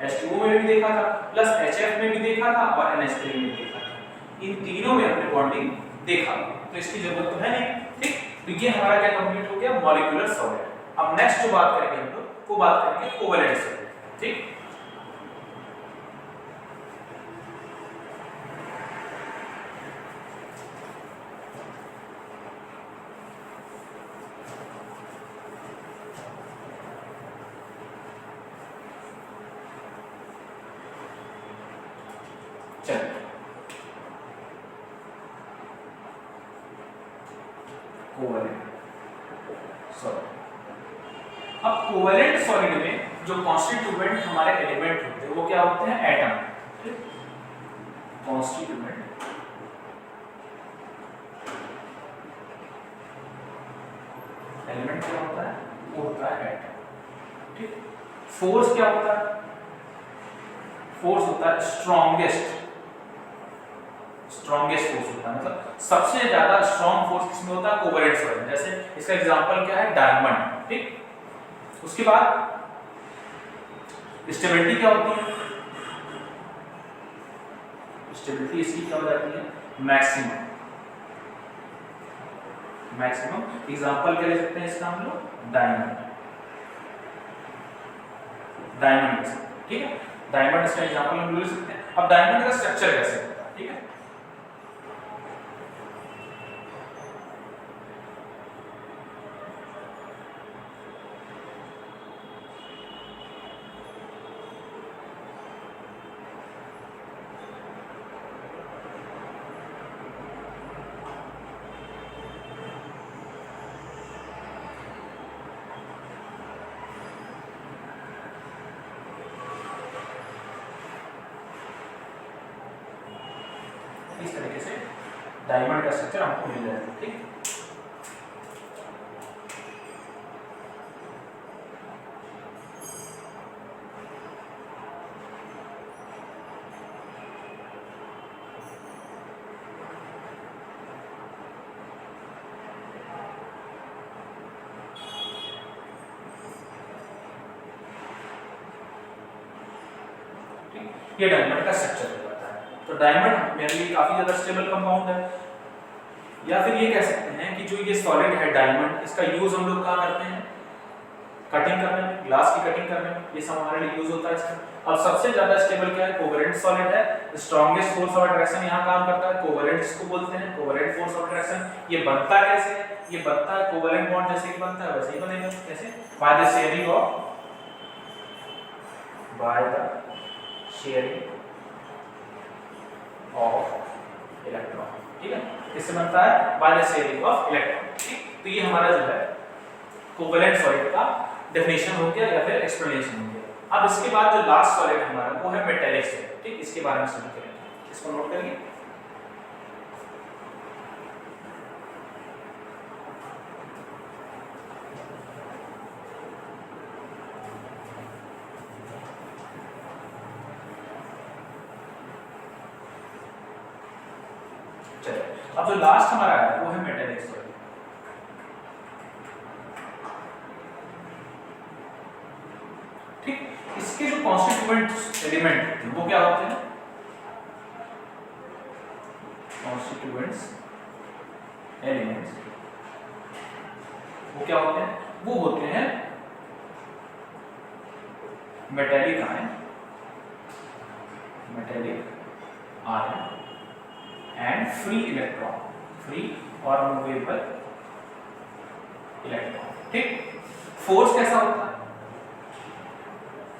H2O में भी देखा था, प्लस HF में भी देखा था, और NH3 में भी देखा था। इन तीनों में हमने बॉन्डिंग देखा, तो इसकी जरूरत तो है नहीं, ठीक। तो ये हमारा क्या कंप्लीट हो गया, मॉलिक्यूलर सॉलिड। अब नेक्स्ट जो बात करेंगे हम लोग, वो बात करेंगे कोवेलेंट सॉलिड, ठीक। अब कोवेलेंट सॉलिड में जो कॉन्स्टिट्यूएंट हमारे एलिमेंट होते हैं वो क्या होते हैं, एटम, कॉन्स्टिट्यूएंट एलिमेंट क्या होता है, वो होता है एटम, ठीक। फोर्स क्या होता है, फोर्स होता है स्ट्रॉन्गेस्ट फोर्स होता है, मतलब सबसे ज्यादा स्ट्रॉन्ग फोर्स किसमें होता है, कोवेलेंट सॉलिड में। जैसे इसका एग्जांपल क्या है, डायमंड, ठीक। उसके बाद स्टेबिलिटी क्या होती है, स्टेबिलिटी इसकी क्या हो जाती है, मैक्सिमम एग्जांपल क्या ले सकते हैं इसका हम लोग, डायमंड, ठीक है। डायमंड इसका एग्जांपल हम ले सकते हैं। अब डायमंड का स्ट्रक्चर कैसे होता है, ठीक है। इस तरीके से डायमंड का स्ट्रक्चर हमको मिल जाएगा, ठीक। ठीक, ये डायमंड का स्ट्रक्चर हो जाता है। तो डायमंड मेरे लिए काफी ज्यादा स्टेबल कंपाउंड है। या फिर ये कह सकते हैं कि जो ये सॉलिड है डायमंड, इसका यूज हम लोग कहाँ करते हैं, कटिंग करने में, ग्लास की कटिंग करने में, ये सब हमारे लिए यूज होता है इसका। अब सबसे ज्यादा स्टेबल क्या है, कोवेलेंट सॉलिड है। स्ट्रॉन्गेस्ट फोर्स ऑफ अट्रैक्शन यहाँ काम करता है, कोवेलेंट इसको बोलते हैं, कोवेलेंट फोर्स ऑफ अट्रैक्शन। ये बनता कैसे है, ये बनता है कोवेलेंट बॉन्ड जैसे कि बनता है वैसे ही बनेगा। कैसे, by the sharing of electron. ठीक है, किससे बनता है, by the sharing of electron. ठीक, तो ये हमारा जो है कोवेलेंट सॉलिड का डेफिनेशन हो गया या फिर एक्सप्लेनेशन हो गया। अब इसके बाद जो लास्ट सॉलिड हमारा वो है मेटेलिक सॉलिड। ठीक, इसके बारे में स्टडी करेंगे, इसको नोट करिए। चलिए, अब जो लास्ट हमारा है वो है मेटेलिक सॉलिड। ठीक, इसके जो कॉन्स्टिट्यूएंट एलिमेंट वो क्या होते हैं, कॉन्स्टिट्यूएंट्स एलिमेंट्स वो क्या होते हैं, वो होते हैं metallic ion and free electron, free और मूवेबल इलेक्ट्रॉन। ठीक, फोर्स कैसा होता है,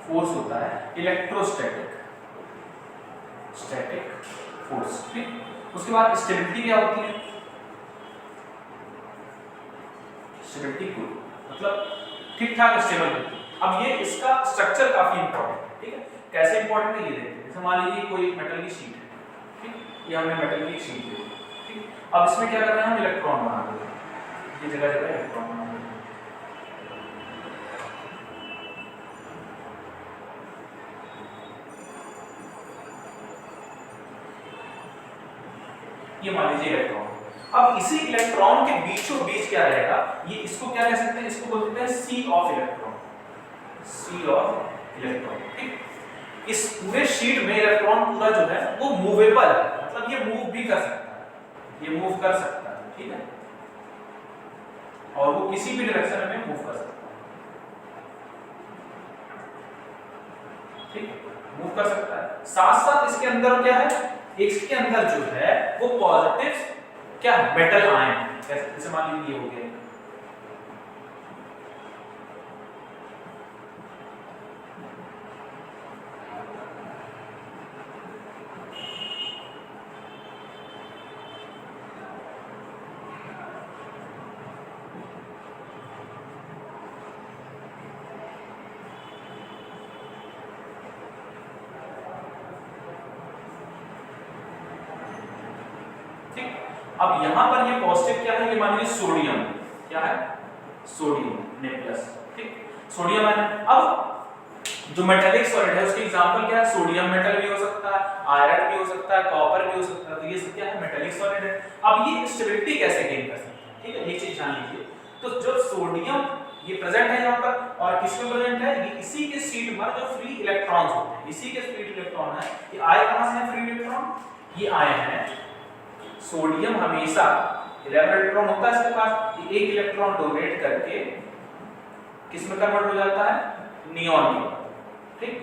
फोर्स होता है इलेक्ट्रोस्टैटिक, स्टैटिक फोर्स। ठीक, उसके बाद स्टेबिलिटी क्या होती है, स्टेबिलिटी को मतलब ठीक ठाक स्टेबल होती है। अब ये इसका स्ट्रक्चर काफी इंपॉर्टेंट है। ठीक है, कैसे इंपॉर्टेंट है ये देखते हैं। जैसे मान लीजिए कोई मेटल की शीट है, ठीक, ये हमने मेटल की शीट ली। ठीक, अब इसमें क्या कर रहे हैं, हम इलेक्ट्रॉन बना रहे हैं, ये जगह जगह इलेक्ट्रॉन बना रहे हैं। ये मान लीजिए इलेक्ट्रॉन। अब इसी इलेक्ट्रॉन के बीचों बीच क्या रहेगा, ये इसको क्या कह सकते हैं, इसको बोलते हैं sea of electron, sea of electron. ठीक, इस पूरे शीट में इलेक्ट्रॉन पूरा जो है वो मूवेबल है, मतलब ये मूव भी कर सकता है, ये मूव कर सकता है। ठीक है, और वो किसी भी डायरेक्शन में मूव कर सकता है। ठीक, मूव कर सकता है। साथ साथ इसके अंदर क्या है, इसके अंदर जो है वो पॉजिटिव क्या है, मेटल आयन, जैसे मान लीजिए ये हो गया, अब यहां पर ये पॉजिटिव क्या है, ये मान लीजिए सोडियम, क्या है, सोडियम ने प्लस। ठीक, सोडियम है। अब जो मेटेलिक सॉलिड है उसके एग्जांपल क्या है, सोडियम मेटल भी हो सकता है, आयरन भी हो सकता है, कॉपर भी हो सकता है। तो ये सब क्या है, मेटेलिक सॉलिड है। अब ये स्टेबिलिटी कैसे गेन कर सकते हैं, ठीक है, ये चीज जान लीजिए। तो जो सोडियम ये प्रेजेंट है यहाँ पर, और किसमें प्रेजेंट है, ये इसी के सीट पर जो फ्री इलेक्ट्रॉन्स होते हैं, इसी के फ्री इलेक्ट्रॉन है। ये आए कहां से है फ्री इलेक्ट्रॉन, ये आए हैं, सोडियम हमेशा 11 इलेक्ट्रॉन होता है इसके पास, ये एक इलेक्ट्रॉन डोनेट करके किस में कन्वर्ट हो जाता है, नियॉन में। ठीक,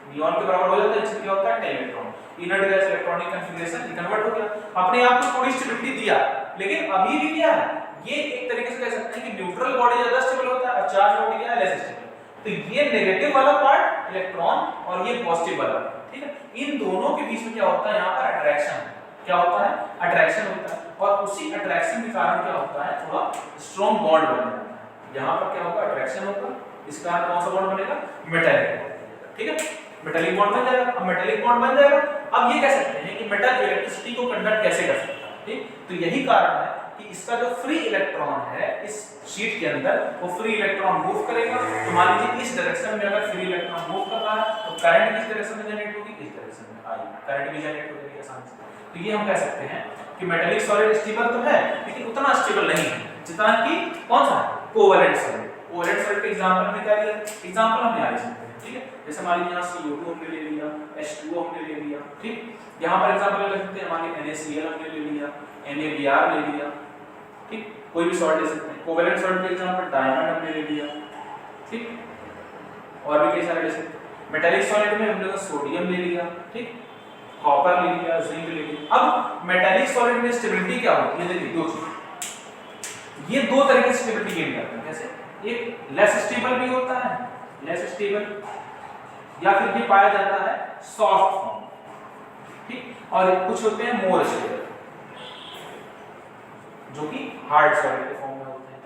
नियॉन के बराबर हो जाता है, इससे क्या होता है 10 electron, inert gas electronic configuration convert हो गया। अपने आप को थोड़ी स्टेबिलिटी दिया, लेकिन अभी भी क्या है, ये एक तरीके से कह सकते हैं कि न्यूट्रल बॉडी ज्यादा स्टेबल होता है और चार्ज बॉडी क्या है, लेस स्टेबल। तो ये नेगेटिव वाला पार्ट इलेक्ट्रॉन और ये पॉजिटिव वाला, ठीक है, इन दोनों के बीच में क्या होता है, यहाँ पर अट्रैक्शन, क्या होता है, अट्रैक्शन होता है। और उसी अट्रैक्शन के कारण क्या होता है, थोड़ा स्ट्रॉन्ग बॉन्ड बन जाता है। यहाँ पर क्या होगा, अट्रैक्शन होगा, इस कारण कौन सा बॉन्ड बनेगा, मेटालिक बॉन्ड। ठीक है, मेटालिक बॉन्ड बन जाएगा। अब मेटालिक बॉन्ड बन जाएगा, अब ये कह सकते हैं कि मेटल इलेक्ट्रिसिटी को कंडक्ट कैसे कर सकता है। ठीक, तो यही कारण है कि इसका जो फ्री इलेक्ट्रॉन है इस शीट के अंदर, वो फ्री इलेक्ट्रॉन मूव करेगा। तो मान लीजिए इस डायरेक्शन में अगर फ्री इलेक्ट्रॉन मूव कर रहा है तो करंट किस डायरेक्शन में जनरेट होगी, इस डायरेक्शन में आई करंट भी जनरेट हो जाएगी आसानी से। तो ये हम कह सकते हैं कि मेटालिक सॉलिड स्टेबल तो है, लेकिन उतना स्टेबल नहीं है जितना कि कौन सा कोवेलेंट सॉलिड। कोवेलेंट सॉलिड के एग्जांपल में क्या लिया, एग्जांपल हम यहाँ ले सकते हैं। ठीक है। जैसे मान लीजिए यहाँ CO2 हमने ले लिया, H2O हमने ले लिया, ठीक। यहाँ पर एग्जांपल ले सकते हैं, मान लीजिए NaCl हमने ले लिया, NaBr ले लिया, ठीक। कोई भी सॉल्ट ले सकते हैं। कोवेलेंट सॉल्ट के एग्जांपल डायमंड हमने ले लिया, ठीक। और भी कई सारे ले सकते हैं। मेटालिक सॉलिड में हमने सोडियम ले लिया, ठीक, कॉपर ले लिया, जिंक ले लिया। अब मेटालिक सॉलिड में स्टेबिलिटी क्या होती है, देखिए दो चीज, ये दो तरीके से स्टेबिलिटी गेन करते हैं। कैसे? एक लेस स्टेबल भी होता है, लेस स्टेबल, या फिर ये पाया जाता है सॉफ्ट फॉर्म, ठीक, और कुछ होते हैं मोर स्टेबल जो कि हार्ड सॉलिड के फॉर्म में होते हैं।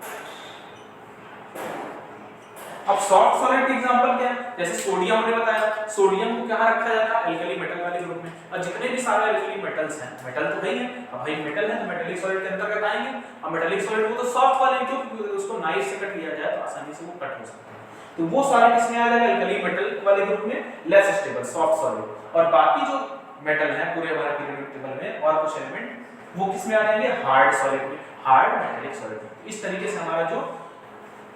अब सॉफ्ट सॉलिड के एग्जांपल क्या है? जैसे सोडियम हमने बताया, सोडियम को कहां रखा जाता है? एल्कली मेटल वाले ग्रुप में। और जितने भी सारे एल्कली मेटल्स हैं, मेटल तो है ही है, अब भाई मेटल है तो मेटालिक सॉलिड के अंतर्गत आएंगे। अब मेटालिक सॉलिड वो तो सॉफ्ट वाले हैं, क्योंकि उसको नाइफ से कट किया जाए तो आसानी से वो कट हो सकता है, तो वो सारे किसमें आ जाएगा? एल्कली मेटल वाले ग्रुप में, लेस स्टेबल सॉफ्ट सॉलिड। और बाकी जो मेटल है पूरे हमारे पीरियोडिक टेबल में और कुछ एलिमेंट, वो किसमें आ जाएंगे? हार्ड सॉलिड में, हार्ड मेटालिक सॉलिड। इस तरीके से हमारा जो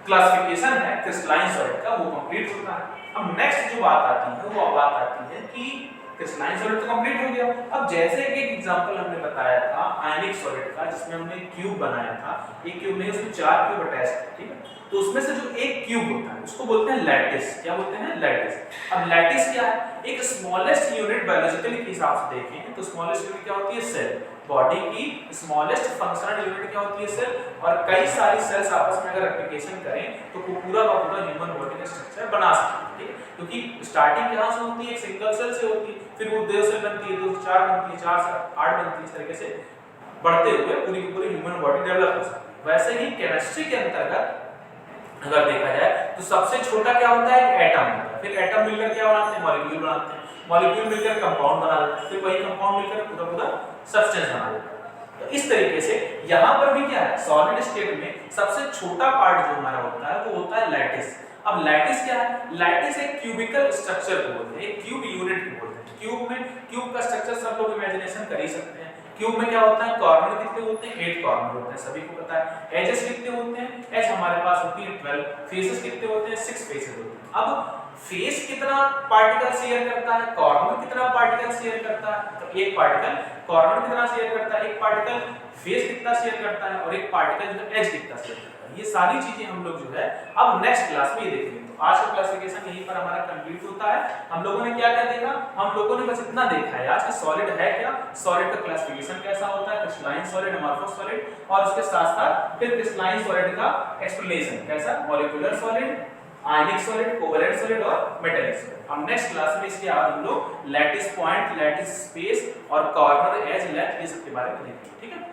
क्लासिफिकेशन है क्रिस्टलाइन सॉलिड का वो कंप्लीट होता है। अब नेक्स्ट जो बात आती है वो बात आती है कि क्रिस्टलाइन सॉलिड तो कंप्लीट हो गया। अब जैसे एक एग्जांपल हमने बताया था आयनिक सॉलिड का, जिसमें हमने क्यूब बनाया था, एक क्यूब नहीं उसमें 4 क्यूब अटैच थे, ठीक है। तो उसमें से जो एक क्यूब होता है उसको बोलते हैं लैटिस। क्या बोलते हैं? लैटिस। अब लैटिस क्या है? एक स्मॉलेस्ट यूनिट बायोलॉजिकली के हिसाब से देखें तो स्मॉलेस्ट यूनिट क्या होती है? सेल। बॉडी की स्मॉलेस्ट फंक्शनल यूनिट क्या होती है? सेल। और कई सारी सेल्स आपस में अगर रेप्लिकेशन करें तो पूरा का पूरा ह्यूमन बॉडी का स्ट्रक्चर बना सकते हैं, ठीक है। क्योंकि स्टार्टिंग कहां से होती है? एक सिंगल सेल से होती है, फिर वो 2 सेल बनती है, 2 से 4 बनती है, 4 से 8 बनती है, इस तरीके से बढ़ते हुए पूरी की पूरी ह्यूमन बॉडी डेवलप हो सकती है। वैसे ही केमिस्ट्री के अंतर्गत अगर देखा जाए तो सबसे छोटा क्या होता है? एक एटम होता है। फिर एटम मिलकर क्या बनाते हैं? मॉलिक्यूल बनाते हैं। मॉलिक्यूल मिलकर कंपाउंड बना देते हैं। फिर वही कंपाउंड मिलकर पूरा पूरा सब्सटेंस बना देता है। तो इस तरीके से यहाँ पर भी क्या है? सॉलिड स्टेट में सबसे छोटा पार्ट जो हमारा होता है वो होता है लैटिस। अब लैटिस क्या है? लैटिस एक क्यूबिकल स्ट्रक्चर को बोलते हैं, एक क्यूब यूनिट को बोलते हैं। क्यूब का स्ट्रक्चर सब लोग इमेजिनेशन कर ही सकते हैं। क्यूब में क्या होता है? कॉर्नर कितने होते हैं? 8 कॉर्नर होते हैं, सभी को पता है। एजेस कितने होते हैं? एज हमारे पास होती है 12। फेसेस कितने होते हैं? 6 फेसेस होते हैं। अब फेस कितना पार्टिकल शेयर करता है? कॉर्नर कितना पार्टिकल शेयर करता है? तो एक पार्टिकल कॉर्नर कितना शेयर करता है? एक पार्टिकल फेस कितना शेयर करता है? और एक पार्टिकल जो एज कितना शेयर करता है? ये सारी चीजें हम लोग जो है अब नेक्स्ट क्लास में ये देखेंगे। तो आज का क्लासिफिकेशन यहीं पर हमारा कंप्लीट होता है। हम लोगों ने क्या क्या देखा? हम लोगों ने बस इतना देखा है आज कि सॉलिड है क्या, सॉलिड का क्लासिफिकेशन कैसा होता है, क्रिस्टलाइन सॉलिड, अमॉर्फस सॉलिड, और उसके साथ साथ फिर क्रिस्टलाइन सॉलिड का एक्सप्लेनेशन कैसा, मॉलिक्यूलर सॉलिड, आयनिक सॉलिड, कोवेलेंट सॉलिड और मेटालिक सॉलिड। हम नेक्स्ट क्लास में इसके बाद हम लोग लैटिस पॉइंट, लैटिस स्पेस और कॉर्नर, एज, लेंथ, ये सब के बारे में देखेंगे, ठीक है।